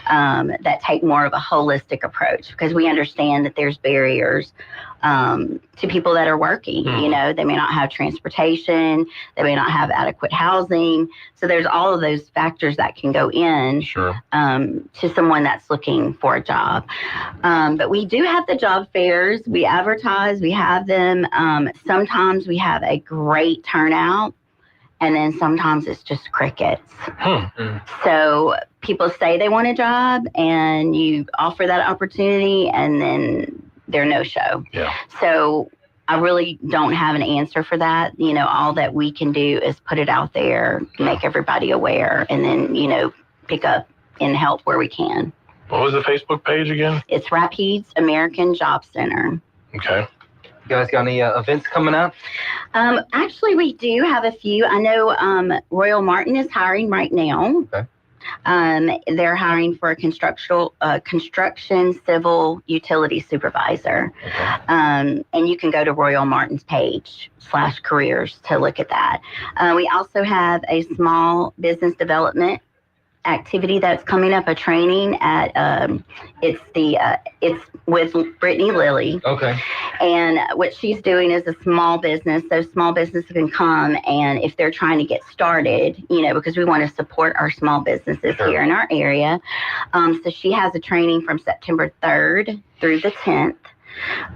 that take more of a holistic approach, because we understand that there's barriers to people that are working. They may not have transportation, they may not have adequate housing. So there's all of those factors that can go in to someone that's looking for a job. But we do have the job fairs. We advertise, we have them. Sometimes we have a great turnout, and then sometimes it's just crickets. So people say they want a job, and you offer that opportunity, and then they're no-show. So I really don't have an answer for that. All that we can do is put it out there, make everybody aware, and then, pick up and help where we can. What was the Facebook page again? It's Rapides American Job Center. Okay. You guys got any events coming up? Actually, we do have a few. I know Royal Martin is hiring right now. Okay. They're hiring for a construction civil utility supervisor. And you can go to Royal Martin's page /careers to look at that. We also have a small business development activity that's coming up, a training at it's with Brittany Lilly. Okay. And what she's doing is a small business. So small businesses can come, and if they're trying to get started, because we want to support our small businesses here in our area. So she has a training from September 3rd through the 10th.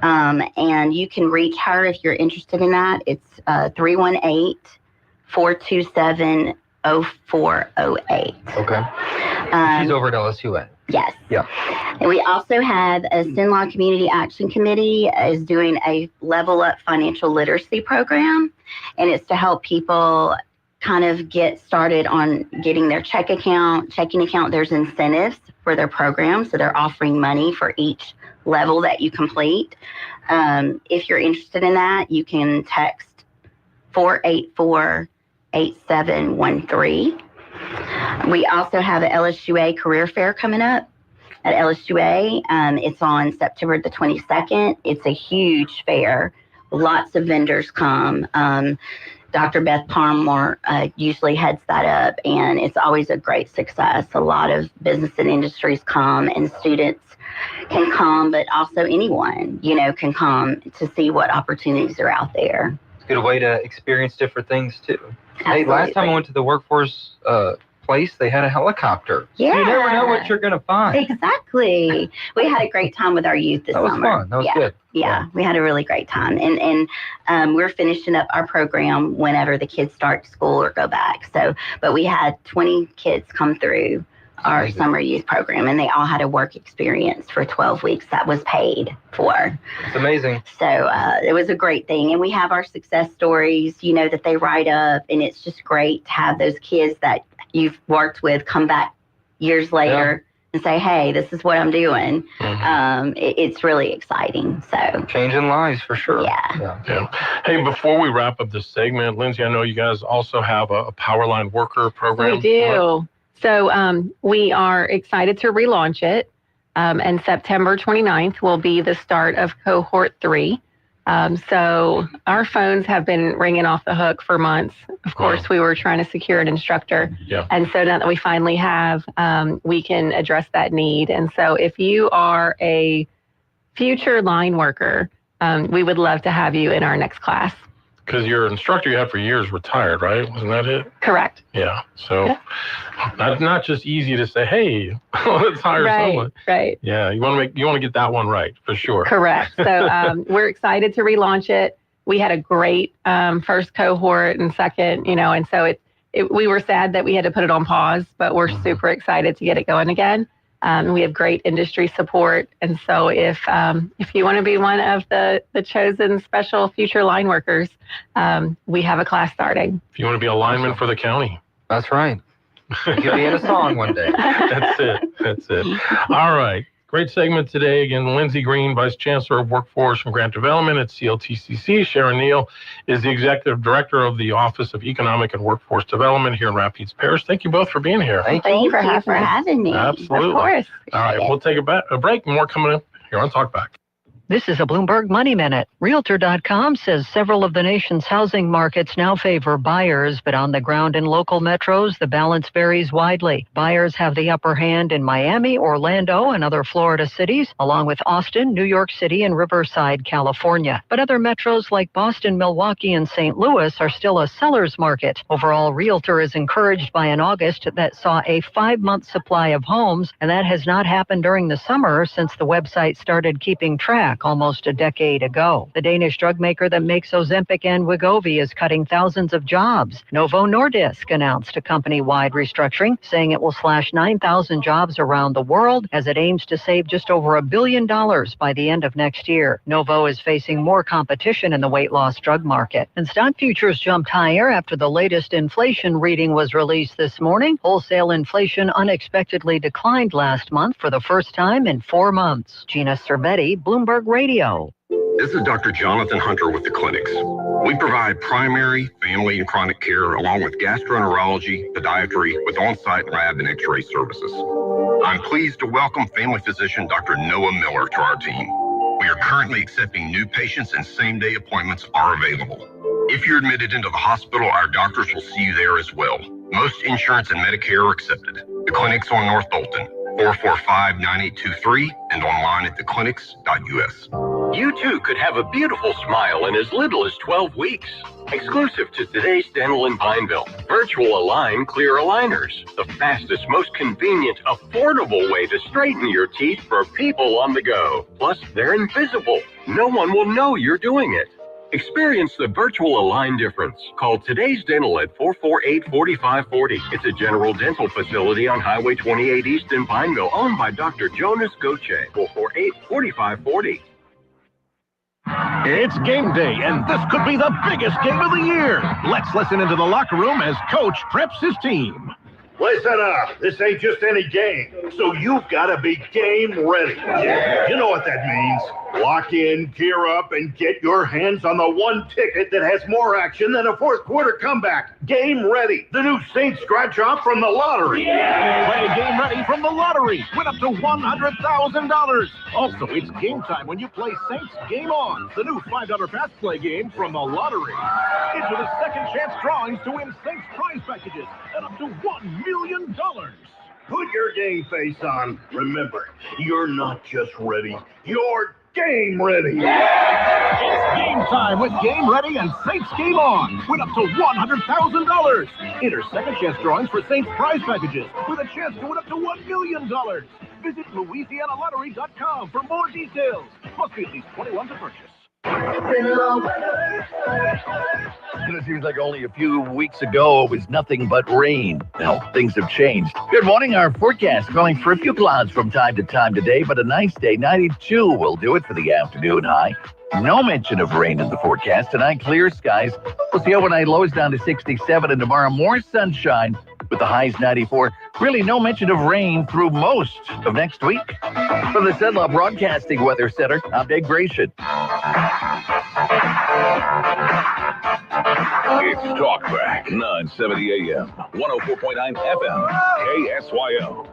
And you can reach her if you're interested in that. It's 318-427-0408. Okay. She's over at LSUA. Yes. Yeah. And we also have a Cenla Community Action Committee is doing a Level Up Financial Literacy program, and it's to help people kind of get started on getting their checking account. There's incentives for their program, so they're offering money for each level that you complete. If you're interested in that, you can text 484-8713. We also have an LSUA career fair coming up at LSUA. It's on September the 22nd. It's a huge fair. Lots of vendors come. Dr. Beth Palmer usually heads that up, and it's always a great success. A lot of business and industries come, and students can come, but also anyone, can come to see what opportunities are out there. It's a good way to experience different things too. Absolutely. Hey, last time I went to the workforce place, they had a helicopter. Yeah. So you never know what you're going to find. Exactly. We had a great time with our youth this summer. That was fun. That was good. Yeah, we had a really great time. And we're finishing up our program whenever the kids start school or go back. But we had 20 kids come through our summer youth program, and they all had a work experience for 12 weeks that was paid for. It's amazing. So it was a great thing. And we have our success stories, that they write up, and it's just great to have those kids that you've worked with come back years later and say, hey, this is what I'm doing. Mm-hmm. It's really exciting. So changing lives for sure. Yeah. Hey, before we wrap up this segment, Lindsay, I know you guys also have a Powerline Worker program. We do. So we are excited to relaunch it. And September 29th will be the start of cohort 3. So our phones have been ringing off the hook for months. Of course, we were trying to secure an instructor. Yeah. And so now that we finally have, we can address that need. And so if you are a future line worker, we would love to have you in our next class. Because your instructor you had for years retired, right? Wasn't that it? Correct. Yeah. So not just easy to say, hey, let's hire someone. Right. Yeah. You want to get that one right for sure. Correct. So we're excited to relaunch it. We had a great first cohort and second, and so we were sad that we had to put it on pause, but we're super excited to get it going again. We have great industry support. And so if you want to be one of the chosen special future line workers, we have a class starting. If you want to be a lineman for the county. That's right. You could be in a song one day. That's it. All right. Great segment today. Again, Lindsay Green, Vice Chancellor of Workforce and Grant Development at CLTCC. Sharon Neal is the Executive Director of the Office of Economic and Workforce Development here in Rapides Parish. Thank you both for being here. Thank you for having me. Absolutely. Of course. All right. We'll take a break. More coming up here on Talkback. This is a Bloomberg Money Minute. Realtor.com says several of the nation's housing markets now favor buyers, but on the ground in local metros, the balance varies widely. Buyers have the upper hand in Miami, Orlando, and other Florida cities, along with Austin, New York City, and Riverside, California. But other metros like Boston, Milwaukee, and St. Louis are still a seller's market. Overall, Realtor is encouraged by an August that saw a 5-month supply of homes, and that has not happened during the summer since the website started keeping track almost a decade ago. The Danish drug maker that makes Ozempic and Wegovy is cutting thousands of jobs. Novo Nordisk announced a company-wide restructuring, saying it will slash 9,000 jobs around the world as it aims to save just over $1 billion by the end of next year. Novo is facing more competition in the weight loss drug market. And stock futures jumped higher after the latest inflation reading was released this morning. Wholesale inflation unexpectedly declined last month for the first time in 4 months. Gina Cervetti, Bloomberg Radio. This is Dr. Jonathan Hunter with the clinics. We provide primary, family, and chronic care along with gastroenterology, podiatry with on-site lab and x-ray services. I'm pleased to welcome family physician Dr. Noah Miller to our team. We are currently accepting new patients and same-day appointments are available. If you're admitted into the hospital, our doctors will see you there as well. Most insurance and Medicare are accepted. The Clinics on North Dalton, 445-9823, and online at theclinics.us. You too could have a beautiful smile in as little as 12 weeks. Exclusive to Today's Dental in Pineville, Virtual Align Clear Aligners, the fastest, most convenient, affordable way to straighten your teeth for people on the go. Plus, they're invisible. No one will know you're doing it. Experience the Virtual Align difference. Call Today's Dental at 448-4540. It's a general dental facility on Highway 28 East in Pineville, owned by Dr. Jonas Goche. 448-4540. It's game day, and this could be the biggest game of the year. Let's listen into the locker room as Coach preps his team. Listen up. This ain't just any game, so you've got to be game ready. You know what that means. Lock in, gear up, and get your hands on the one ticket that has more action than a fourth quarter comeback. Game Ready, the new Saints scratch-off from the lottery. Play Game Ready from the lottery. Win up to $100,000. Also, it's game time when you play Saints Game On, the new $5 fast play game from the lottery. Enter the second chance drawings to win Saints prize packages and up to $1 million. Put your game face on. Remember, you're not just ready, you're game ready. It's game time with Game Ready and Saints Game On. Win up to $100,000. Enter second chance drawings for Saints prize packages with a chance to win up to $1 million. Visit LouisianaLottery.com for more details. Must be at least 21 to purchase. It seems like only a few weeks ago it was nothing but rain. Well, things have changed. Good morning. Our forecast calling for a few clouds from time to time today, but a nice day. 92 will do it for the afternoon high. No mention of rain in the forecast. Tonight, clear skies. We'll see overnight lows down to 67, and tomorrow more sunshine with the highs 94. Really no mention of rain through most of next week. From the Cenla Broadcasting Weather Center, I'm Dave Gratian. It's Talkback, 970 AM, 104.9 FM, KSYO.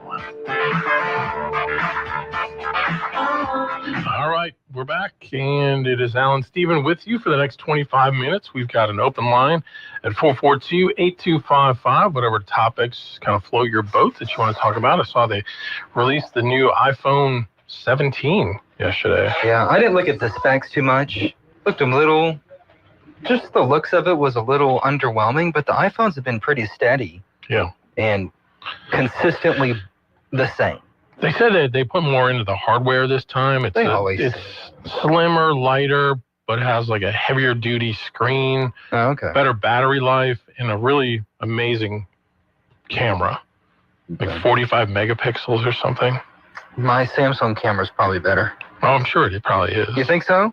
All right, we're back, and it is Alan Stephen with you for the next 25 minutes. We've got an open line at 442-8255, whatever topics kind of float your boat that you want to talk about. I saw they released the new iPhone 17 yesterday. Yeah, I didn't look at the specs too much. Looked a little, just the looks of it was a little underwhelming, but the iPhones have been pretty steady. Yeah. And consistently the same. They said that they put more into the hardware this time. It's slimmer, lighter, but has like a heavier duty screen. Oh, okay. Better battery life, and a really amazing camera. Like 45 megapixels or something. My Samsung camera's probably better. Oh, I'm sure it probably is. You think so?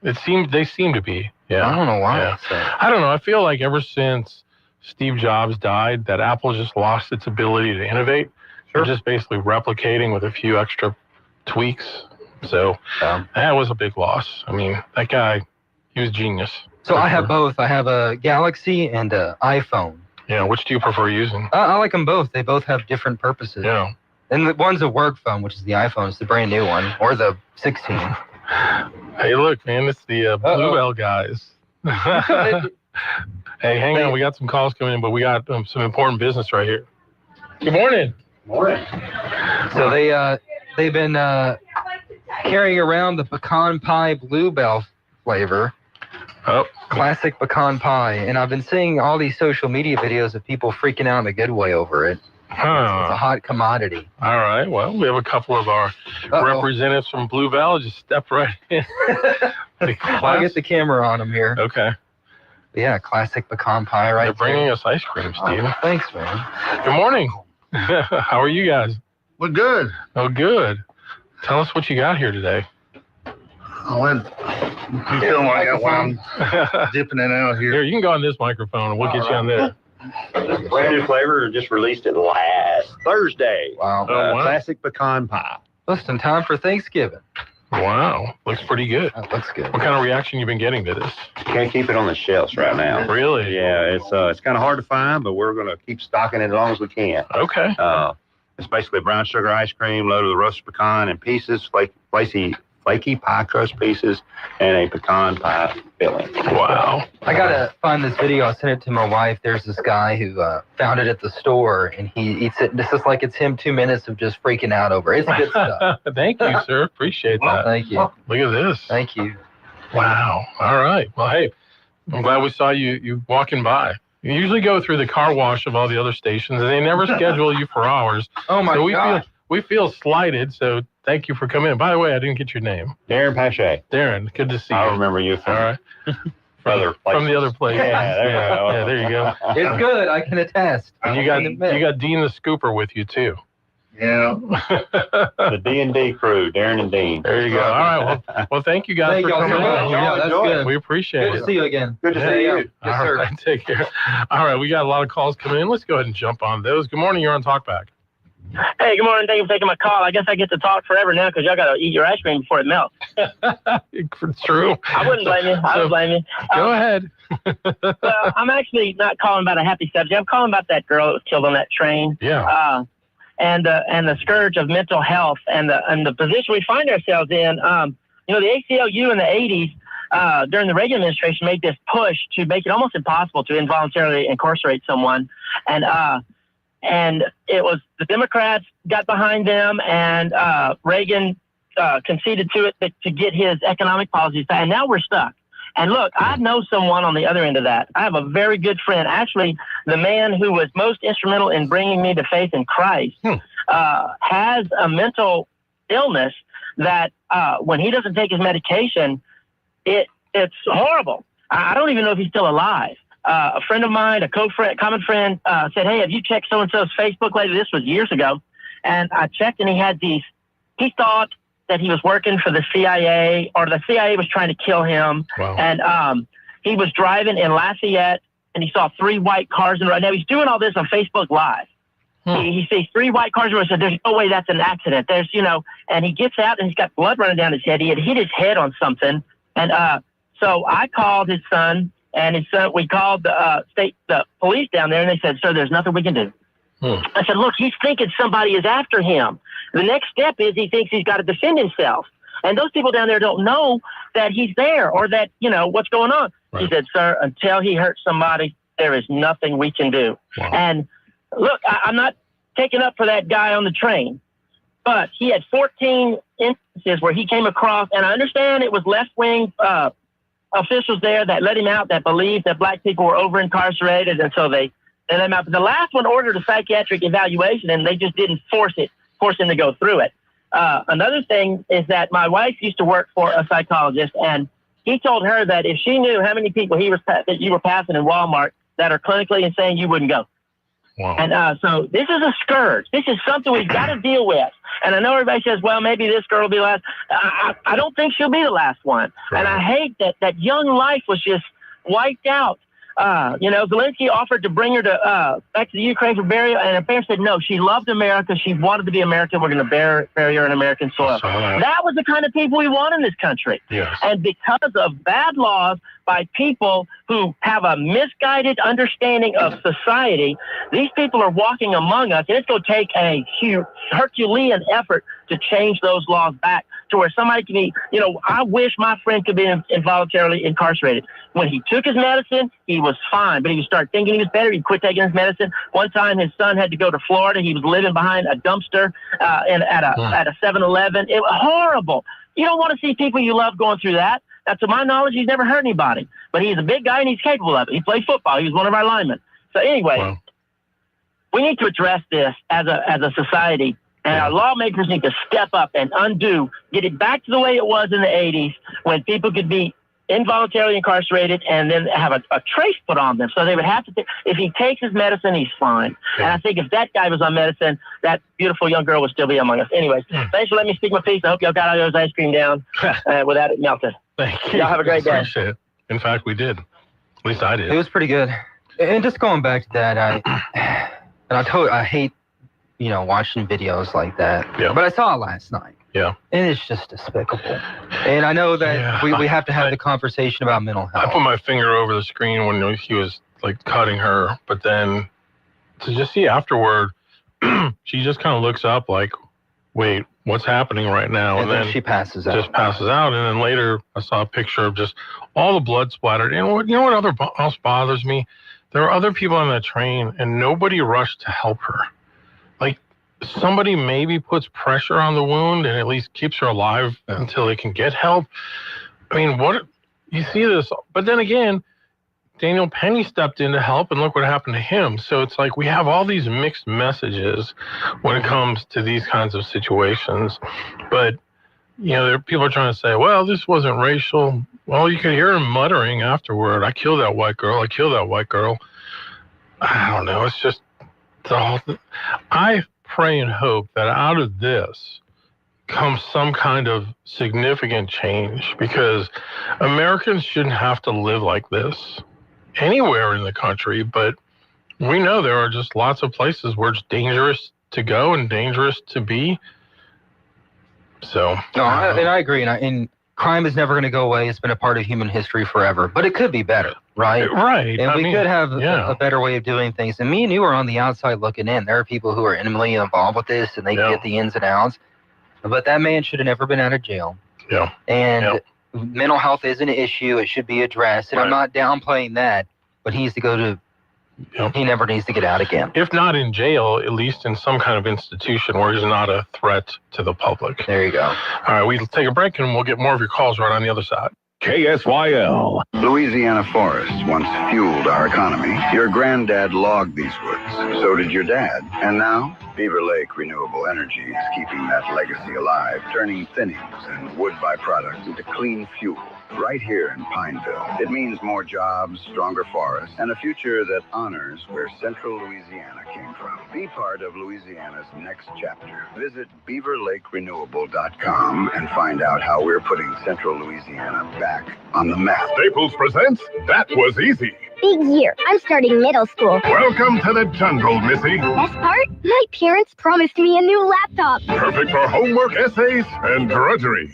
They seem to be. Yeah. I don't know why. Yeah. I don't know. I feel like ever since Steve Jobs died, that Apple just lost its ability to innovate. Sure. They're just basically replicating with a few extra tweaks. So that was a big loss. I mean, that guy, he was genius. So I have both. I have a Galaxy and an iPhone. Yeah, which do you prefer using? I like them both. They both have different purposes. Yeah. And one's a work phone, which is the iPhone. It's the brand new one, or the 16. Hey, look, man, it's the Bluebell guys. Hey, hang on. We got some calls coming in, but we got some important business right here. Good morning. Morning. So they've been carrying around the pecan pie Bluebell flavor. Oh. Classic pecan pie. And I've been seeing all these social media videos of people freaking out in a good way over it. Huh. It's a hot commodity. All right. Well, we have a couple of our representatives from Bluebell. Just step right in. I'll get the camera on them here. Okay. Yeah, classic pecan pie right They're bringing us ice cream, Steve. Oh, thanks, man. Good morning. How are you guys? We're good. Oh, good. Tell us what you got here today. I went. You feel like I'm dipping it out here. Here, you can go on this microphone and we'll get you on there. Brand new flavor, just released it last Thursday. Wow. Wow. Classic pecan pie. Just in time for Thanksgiving. Wow. Looks pretty good. That looks good. What kind of reaction you been getting to this? Can't keep it on the shelves right now. Really? Yeah, it's kind of hard to find, but we're going to keep stocking it as long as we can. Okay. It's basically brown sugar ice cream loaded with roasted pecan in pieces, flaky flaky pie crust pieces, and a pecan pie filling. Wow. I gotta find this video. I sent it to my wife. There's this guy who found it at the store, and he eats it. This is like it's him 2 minutes of just freaking out over it. It's good stuff. Thank you, sir. Appreciate that. Thank you. Look at this. Thank you. Wow. All right. Well, hey, I'm glad we saw you walking by. You usually go through the car wash of all the other stations, and they never schedule you for hours. Oh, my God. We feel slighted, so thank you for coming in. By the way, I didn't get your name. Darren Pache. Darren, good to see you. I remember you from, all right. from the other place. Yeah, there you go. Yeah, there you go. It's good. I can attest. And you got Dean the Scooper with you, too. Yeah. The D&D crew, Darren and Dean. There you go. All right. Well, thank you guys for coming in. Yeah, that's good. We appreciate it. Good to see you again. Good to see you. Yes, All sir. right, take care. All right, we got a lot of calls coming in. Let's go ahead and jump on those. Good morning. You're on Talkback. Hey, good morning. Thank you for taking my call. I guess I get to talk forever now because y'all got to eat your ice cream before it melts. It's true. I wouldn't blame you. I wouldn't blame you. Go ahead. Well, I'm actually not calling about a happy subject. I'm calling about that girl that was killed on that train. Yeah. And the scourge of mental health and the position we find ourselves in. The ACLU in the 80s, during the Reagan administration, made this push to make it almost impossible to involuntarily incarcerate someone. And it was the Democrats got behind them, and Reagan conceded to it to get his economic policies. And now we're stuck. And look, I know someone on the other end of that. I have a very good friend. Actually, the man who was most instrumental in bringing me to faith in Christ has a mental illness that when he doesn't take his medication, it's horrible. I don't even know if he's still alive. A friend of mine, a common friend, said, "Hey, have you checked so-and-so's Facebook lately?" This was years ago. And I checked, and he had he thought that he was working for the CIA, or the CIA was trying to kill him. Wow. And he was driving in Lafayette, and he saw 3 white cars in a row. Now, he's doing all this on Facebook Live. He sees 3 white cars in a row. He said, "There's no way that's an accident." And he gets out, and he's got blood running down his head. He had hit his head on something. And so I called his son, and his son, we called the police down there, and they said, "Sir, there's nothing we can do." I said, "Look, he's thinking somebody is after him. The next step is he thinks he's got to defend himself. And those people down there don't know that he's there or that, what's going on." Right. He said, "Sir, until he hurts somebody, there is nothing we can do." Wow. And look, I'm not taking up for that guy on the train, but he had 14 instances where he came across, and I understand it was left-wing officials there that let him out that believed that black people were over-incarcerated, and so they let him out. But the last one ordered a psychiatric evaluation, and they just didn't force him to go through it. Another thing is that my wife used to work for a psychologist, and he told her that if she knew how many people that you were passing in Walmart that are clinically insane, you wouldn't go. Wow. And so this is a scourge. This is something we've got to deal with. And I know everybody says, well, maybe this girl will be last. I don't think she'll be the last one. Right. And I hate that young life was just wiped out. Zelensky offered to bring her to back to the Ukraine for burial, and her parents said no. She loved America. She wanted to be American. We're going to bury her in American soil. That was the kind of people we want in this country. Yes. And because of bad laws by people who have a misguided understanding of society, these people are walking among us, and it's going to take a huge Herculean effort to change those laws back to where somebody can be, I wish my friend could be involuntarily incarcerated. When he took his medicine, he was fine, but he would start thinking he was better. He'd quit taking his medicine. One time his son had to go to Florida. He was living behind a dumpster at a 7-Eleven. It was horrible. You don't want to see people you love going through that. Now, to my knowledge, he's never hurt anybody, but he's a big guy and he's capable of it. He played football. He was one of our linemen. So anyway, we need to address this as a society. And our lawmakers need to step up and get it back to the way it was in the 80s when people could be involuntarily incarcerated and then have a trace put on them. So they would have to if he takes his medicine, he's fine. Yeah. And I think if that guy was on medicine, that beautiful young girl would still be among us. Anyways, thanks for letting me speak my piece. I hope y'all got all those ice cream down without it melting. Thank you. Y'all have a great day. Appreciate it. In fact, we did. At least I did. It was pretty good. And just going back to that, I hate watching videos like that. Yeah. But I saw it last night. Yeah. And it's just despicable. And I know that we have to have the conversation about mental health. I put my finger over the screen when he was cutting her, but then to just see afterward, she just kind of looks up like, wait, what's happening right now. And then she passes out. Just passes out. And then later I saw a picture of just all the blood splattered. And you know what else bothers me? There were other people on that train and nobody rushed to help her. Like somebody maybe puts pressure on the wound and at least keeps her alive until they can get help. I mean, what you see this, but then again, Daniel Penny stepped in to help, and look what happened to him. So it's like we have all these mixed messages when it comes to these kinds of situations. But, you know, people are trying to say, well, this wasn't racial. Well, you could hear him muttering afterward, I killed that white girl, I killed that white girl. I don't know. It's just, I pray and hope that out of this comes some kind of significant change, because Americans shouldn't have to live like this anywhere in the country, but we know there are just lots of places where it's dangerous to go and dangerous to be. So no, I agree, and crime is never going to go away. It's been a part of human history forever, but it could be better, right? Right. And we could have a better way of doing things. And me and you are on the outside looking in. There are people who are intimately involved with this, and they get the ins and outs. But that man should have never been out of jail. Yeah. And mental health is an issue. It should be addressed. And I'm not downplaying that, but he needs to go to, he never needs to get out again. If not in jail, at least in some kind of institution where he's not a threat to the public. There you go. All right, we'll take a break and we'll get more of your calls right on the other side. KSYL. Louisiana forests once fueled our economy. Your granddad logged these woods. So did your dad. And now, Beaver Lake Renewable Energy is keeping that legacy alive, turning thinnings and wood byproducts into clean fuel. Right here in Pineville. It means more jobs, stronger forests, and a future that honors where Central Louisiana came from. Be part of Louisiana's next chapter. Visit BeaverLakeRenewable.com and find out how we're putting Central Louisiana back on the map. Staples presents That Was Easy. Big year. I'm starting middle school. Welcome to the jungle, Missy. Best part? My parents promised me a new laptop. Perfect for homework, essays, and drudgery.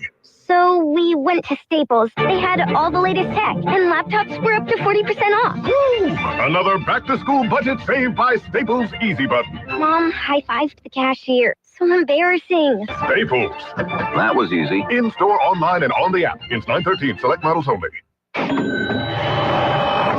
So we went to Staples. They had all the latest tech, and laptops were up to 40% off. Woo! Another back-to-school budget saved by Staples Easy Button. Mom high-fived the cashier. So embarrassing. Staples. That was easy. In-store, online, and on the app. It's 9/13. Select models only.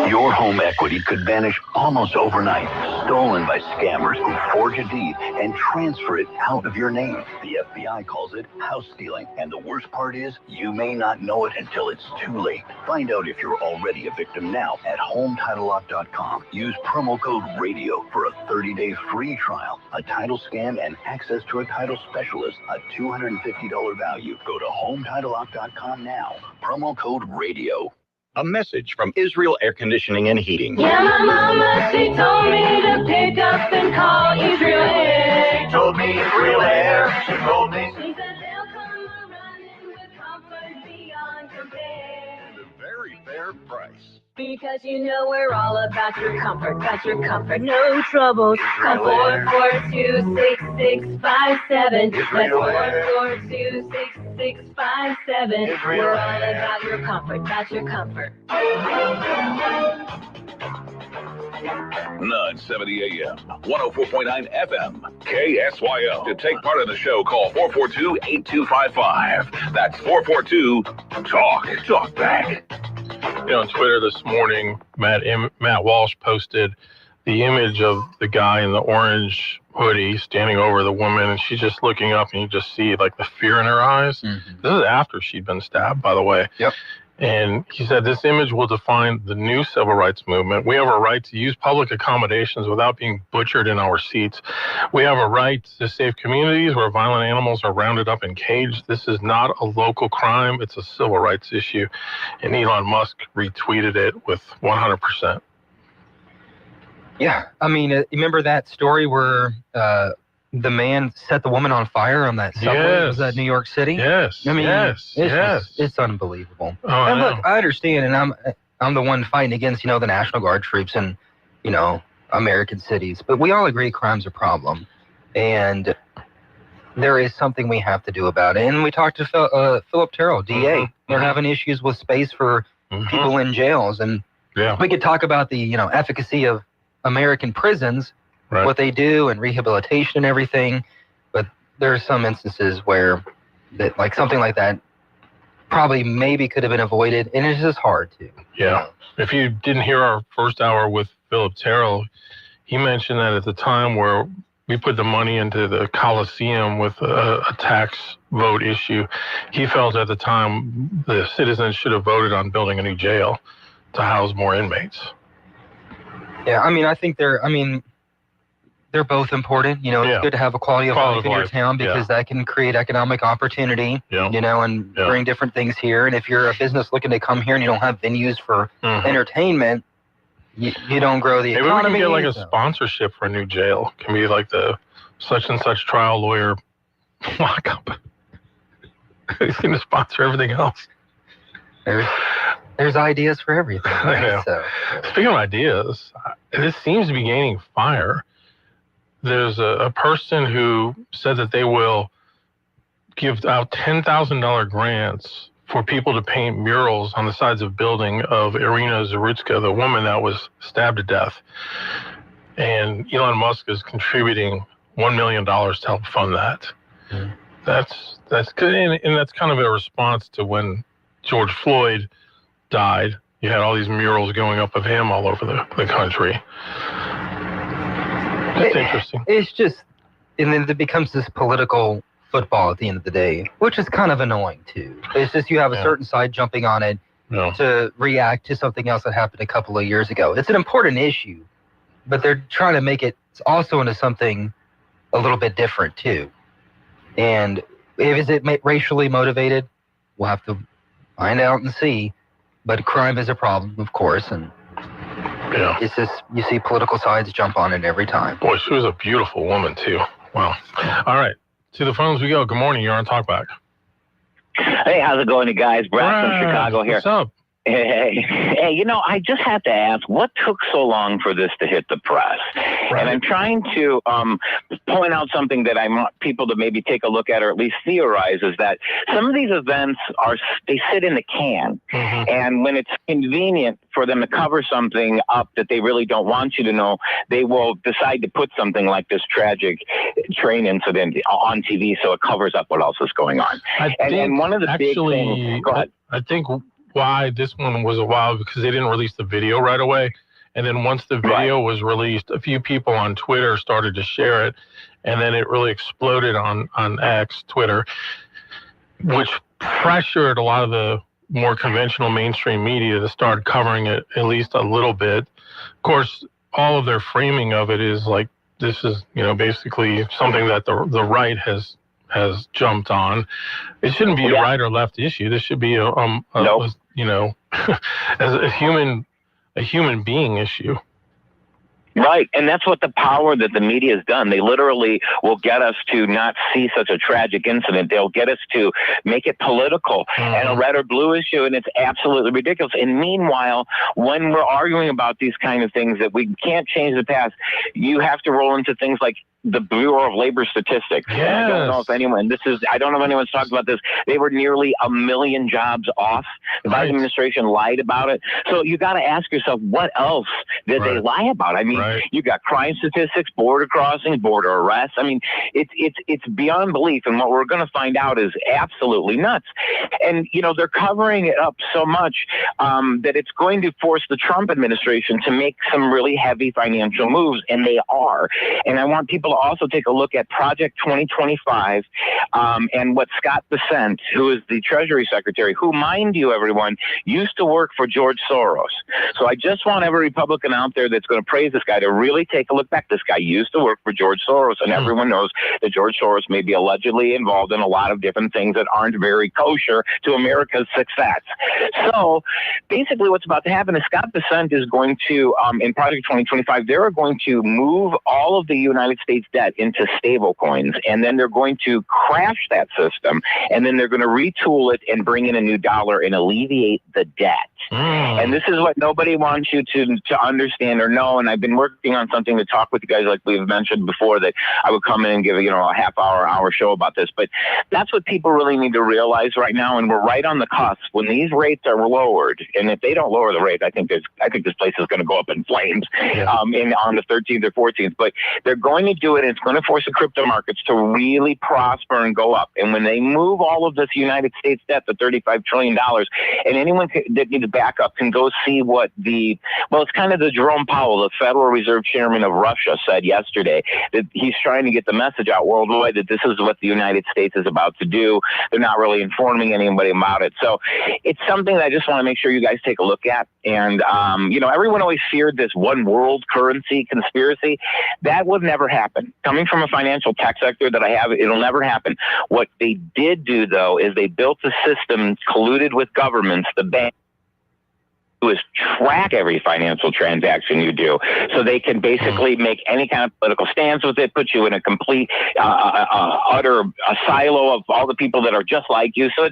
Your home equity could vanish almost overnight, stolen by scammers who forge a deed and transfer it out of your name. The FBI calls it house stealing, and the worst part is you may not know it until it's too late. Find out if you're already a victim now at HomeTitleLock.com. Use promo code RADIO for a 30-day free trial, a title scan, and access to a title specialist, a $250 value. Go to HomeTitleLock.com now. Promo code RADIO. A message from Israel Air Conditioning and Heating. Yeah, my mama, she told me to pick up and call Israel Air. She told me Israel Air. She told me. She said they'll come running with comfort beyond compare. At a very fair price. Because you know we're all about your comfort, no troubles. Call 442-6657. That's 442-6657. We're all about your comfort, 970 AM, 104.9 FM, KSYL. To take part in the show, call 442-8255. That's 442-TALK back. You know, on Twitter this morning, Matt Walsh posted the image of the guy in the orange hoodie standing over the woman, and she's just looking up, and you just see like the fear in her eyes. Mm-hmm. This is after she'd been stabbed, by the way. Yep. And he said, this image will define the new civil rights movement. We have a right to use public accommodations without being butchered in our seats. We have a right to safe communities where violent animals are rounded up and caged. This is not a local crime. It's a civil rights issue. And Elon Musk retweeted it with 100%. Yeah. I mean, remember that story where the man set the woman on fire on that subway? Yes. Was that New York City? Yes. I mean, yes. It's unbelievable. Oh, and look, I understand, and I'm the one fighting against, the National Guard troops and, American cities. But we all agree crime's a problem, and there is something we have to do about it. And we talked to Philip Terrell, DA. Mm-hmm. They're having issues with space for people in jails, and we could talk about the efficacy of American prisons. Right. What they do and rehabilitation and everything. But there are some instances where that like something like that probably maybe could have been avoided, and it's just hard to. Yeah. If you didn't hear our first hour with Philip Terrell, he mentioned that at the time where we put the money into the Coliseum with a tax vote issue, he felt at the time the citizens should have voted on building a new jail to house more inmates. Yeah, I mean, I think they're both important. You know, it's good to have a quality of life in your town because that can create economic opportunity, you know, and bring different things here. And if you're a business looking to come here and you don't have venues for entertainment, you don't grow the economy. Maybe we can get like a sponsorship for a new jail. Can be like the such and such trial lawyer lockup. He's going to sponsor everything else. There's ideas for everything. Right? So. Speaking of ideas, this seems to be gaining fire. There's a person who said that they will give out $10,000 grants for people to paint murals on the sides of building of Irina Zarutska, the woman that was stabbed to death. And Elon Musk is contributing $1 million to help fund that. That's good, and that's kind of a response to when George Floyd died. You had all these murals going up of him all over the country. That's interesting. It's just, and then it becomes this political football at the end of the day, which is kind of annoying too. It's just you have a certain side jumping on it to react to something else that happened a couple of years ago. It's an important issue, but they're trying to make it also into something a little bit different too. And is it racially motivated? We'll have to find out and see. But crime is a problem, of course, and it's just you see political sides jump on it every time. Boy, she was a beautiful woman too. Wow. All right, to the phones we go. Good morning. You're on Talkback. Hey, how's it going, you guys? Brad from Chicago here. What's up? Hey, you know, I just have to ask, what took so long for this to hit the press? Right. And I'm trying to point out something that I want people to maybe take a look at, or at least theorize, is that some of these events they sit in the can. And when it's convenient for them to cover something up that they really don't want you to know, they will decide to put something like this tragic train incident on TV so it covers up what else is going on. And one of the big things... Go ahead. I think why this one was a while because they didn't release the video right away. And then once the video was released, a few people on Twitter started to share it. And then it really exploded on X, Twitter, which pressured a lot of the more conventional mainstream media to start covering it at least a little bit. Of course, all of their framing of it is like, this is, you know, basically something that the right has jumped on. It shouldn't be a right or left issue. This should be a you know, as a human being issue. Right, and that's what the power that the media has done. They literally will get us to not see such a tragic incident. They'll get us to make it political and a red or blue issue, and it's absolutely ridiculous. And meanwhile, when we're arguing about these kind of things that we can't change the past, you have to roll into things like the Bureau of Labor Statistics. Yes. I don't know if anyone's talked about this. They were nearly 1 million jobs off. The Biden administration lied about it. So you got to ask yourself, what else did they lie about? I mean, you got crime statistics, border crossings, border arrests. I mean, it's beyond belief. And what we're going to find out is absolutely nuts. And, you know, they're covering it up so much that it's going to force the Trump administration to make some really heavy financial moves. And they are. And I want people to also take a look at Project 2025 and what Scott Bessent, who is the Treasury Secretary, who, mind you, everyone, used to work for George Soros. So I just want every Republican out there that's going to praise this guy to really take a look back. This guy used to work for George Soros, and everyone knows that George Soros may be allegedly involved in a lot of different things that aren't very kosher to America's success. So basically what's about to happen is Scott Bessent is going to, in Project 2025, they're going to move all of the United States debt into stable coins, and then they're going to crash that system, and then they're going to retool it and bring in a new dollar and alleviate the debt. And this is what nobody wants you to understand or know. And I've been working on something to talk with you guys, like we've mentioned before, that I would come in and give a half-hour show about this. But that's what people really need to realize right now. And we're right on the cusp. When these rates are lowered, and if they don't lower the rate, I think this place is going to go up in flames on the 13th or 14th. But they're going to do do it. It's going to force the crypto markets to really prosper and go up. And when they move all of this United States debt to $35 trillion, and anyone that needs backup can go see what it's kind of the Jerome Powell, the Federal Reserve Chairman of Russia, said yesterday, that he's trying to get the message out worldwide that this is what the United States is about to do. They're not really informing anybody about it. So it's something that I just want to make sure you guys take a look at. And, everyone always feared this one world currency conspiracy. That would never happen. Coming from a financial tech sector that I have, it'll never happen. What they did do, though, is they built a system colluded with governments, the bank, is track every financial transaction you do, so they can basically make any kind of political stance with it, put you in a complete utter silo of all the people that are just like you. So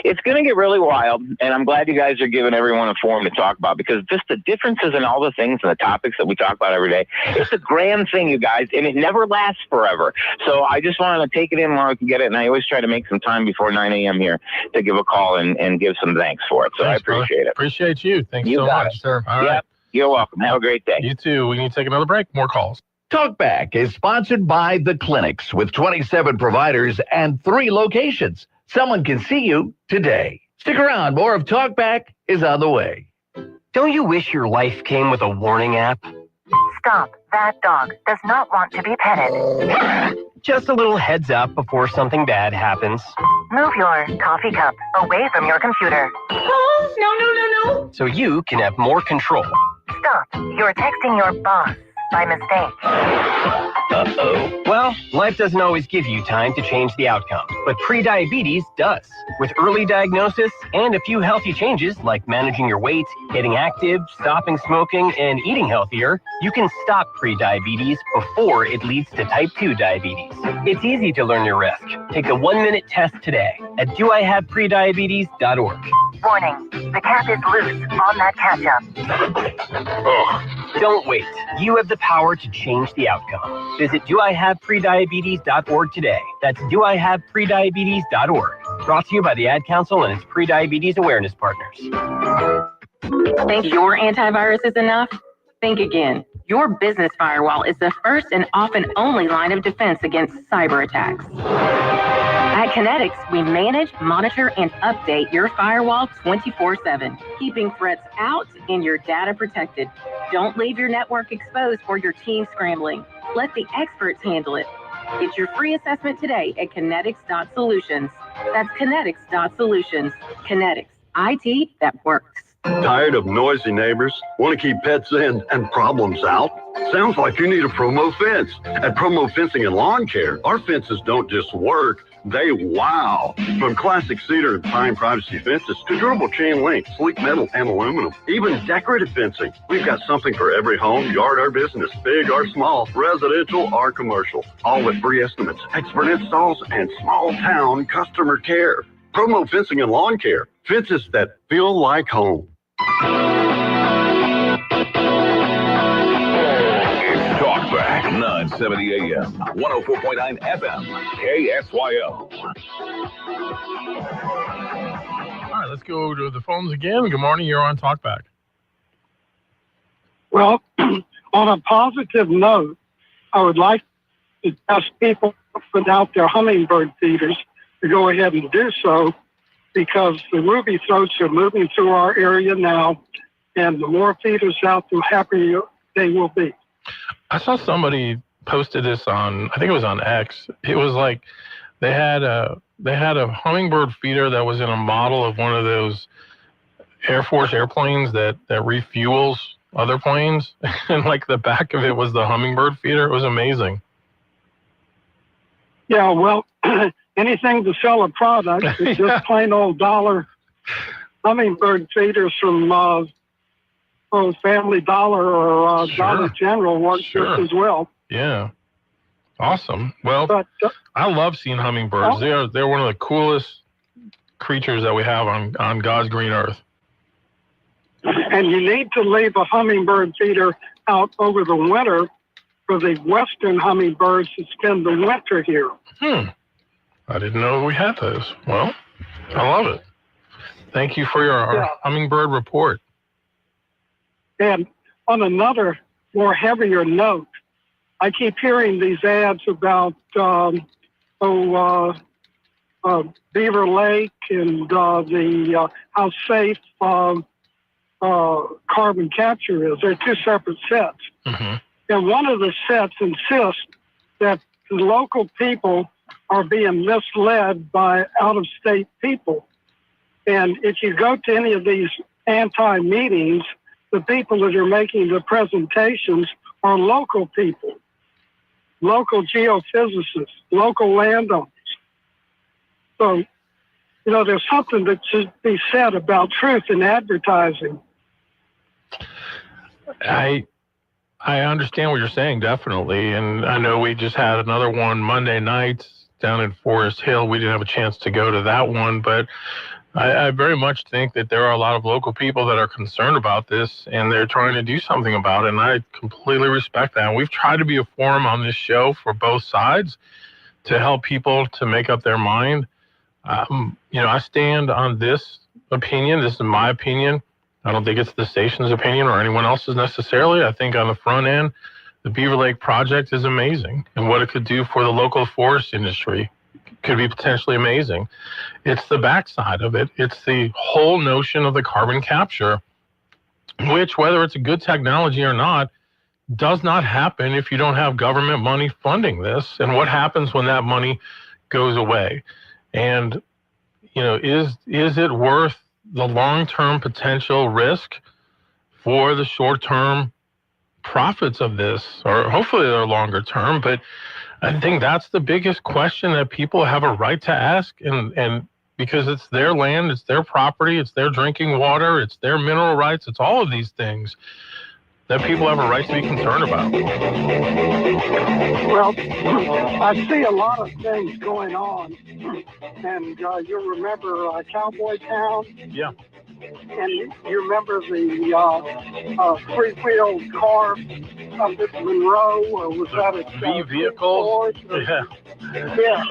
it's going to get really wild, and I'm glad you guys are giving everyone a forum to talk about, because just the differences in all the things and the topics that we talk about every day, it's a grand thing, you guys, and it never lasts forever. So I just wanted to take it in while I can get it, and I always try to make some time before 9 a.m. here to give a call and give some thanks for it. So I appreciate it. Appreciate you. Thanks so much, sir. All right. You're welcome. Have a great day. You too. We need to take another break. More calls. Talkback is sponsored by The Clinics with 27 providers and 3 locations. Someone can see you today. Stick around. More of Talkback is on the way. Don't you wish your life came with a warning app? Stop. That dog does not want to be petted. Just a little heads up before something bad happens. Move your coffee cup away from your computer. Oh, no. So you can have more control. Stop. You're texting your boss by mistake. Uh-oh. Well, life doesn't always give you time to change the outcome, but prediabetes does. With early diagnosis and a few healthy changes like managing your weight, getting active, stopping smoking, and eating healthier, you can stop prediabetes before it leads to type 2 diabetes. It's easy to learn your risk. Take the 1-minute test today at doihaveprediabetes.org. Warning. The cap is loose on that ketchup. Don't wait. You have the power to change the outcome. Visit doihaveprediabetes.org today. That's doihaveprediabetes.org. Brought to you by the Ad Council and its pre-diabetes awareness partners. Think your antivirus is enough? Think again. Your business firewall is the first and often only line of defense against cyber attacks. At Kinetics, we manage, monitor, and update your firewall 24/7, keeping threats out and your data protected. Don't leave your network exposed or your team scrambling. Let the experts handle it. Get your free assessment today at kinetics.solutions. That's kinetics.solutions. Kinetics, IT that works. Tired of noisy neighbors? Want to keep pets in and problems out? Sounds like you need a Promo fence. At Promo Fencing and Lawn Care, our fences don't just work, they wow. From classic cedar and pine privacy fences to durable chain link, sleek metal, and aluminum, even decorative fencing. We've got something for every home, yard, or business, big or small, residential or commercial. All with free estimates, expert installs, and small town customer care. Promo Fencing and Lawn Care. Fences that feel like home. It's Talkback, 970 AM, 104.9 FM, KSYO. All right, let's go to the phones again. Good morning. You're on Talkback. Well, on a positive note, I would like to ask people put out their hummingbird feeders to go ahead and do so, because the ruby throats are moving through our area now, and the more feeders out, the happier they will be. I saw somebody posted this on, I think it was on X. It was like they had a hummingbird feeder that was in a model of one of those Air Force airplanes that refuels other planes, and like the back of it was the hummingbird feeder. It was amazing. Yeah, well, anything to sell a product. It's just plain old dollar hummingbird feeders from Family Dollar or Dollar General works just as well. Yeah. Awesome. Well, I love seeing hummingbirds. They're one of the coolest creatures that we have on God's green earth. And you need to leave a hummingbird feeder out over the winter for the western hummingbirds to spend the winter here. I didn't know we had those. Well, I love it. Thank you for your hummingbird report. And on another more heavier note, I keep hearing these ads about Beaver Lake and the how safe carbon capture is. They're two separate sets. Mm-hmm. And one of the sets insists that the local people are being misled by out-of-state people. And if you go to any of these anti-meetings, the people that are making the presentations are local people, local geophysicists, local landowners. So, you know, there's something that should be said about truth in advertising. I understand what you're saying, definitely. And I know we just had another one Monday night down in Forest Hill. We didn't have a chance to go to that one, but I very much think that there are a lot of local people that are concerned about this, and they're trying to do something about it, and I completely respect that. And we've tried to be a forum on this show for both sides to help people to make up their mind. You know, I stand on this opinion. This is my opinion. I don't think it's the station's opinion or anyone else's necessarily. I think on the front end, the Beaver Lake project is amazing, and what it could do for the local forest industry could be potentially amazing. It's the backside of it. It's the whole notion of the carbon capture, which, whether it's a good technology or not, does not happen if you don't have government money funding this. And what happens when that money goes away? And, you know, is it worth the long-term potential risk for the short-term profits of this? Or hopefully they're longer term, but I think that's the biggest question that people have a right to ask, and because it's their land, it's their property, it's their drinking water, it's their mineral rights, it's all of these things that people have a right to be concerned about. Well, I see a lot of things going on, and you'll remember Cowboy Town. Yeah. And you remember the three-wheeled car up at Monroe, or was that a vehicles? Yeah. Yeah.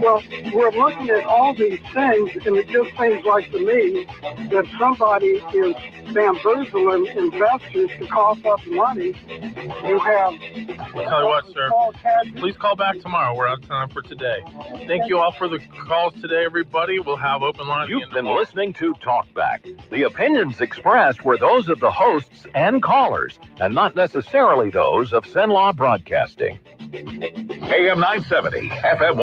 Well, we're looking at all these things, and it just seems like to me that somebody is bamboozling investors to cough up money. You have... I'll tell you what, sir. Please call back tomorrow. We're out of time for today. Thank you all for the calls today, everybody. We'll have open lines. You've been listening to Talkback. The opinions expressed were those of the hosts and callers, and not necessarily those of Cenlaw Broadcasting. AM 970, FM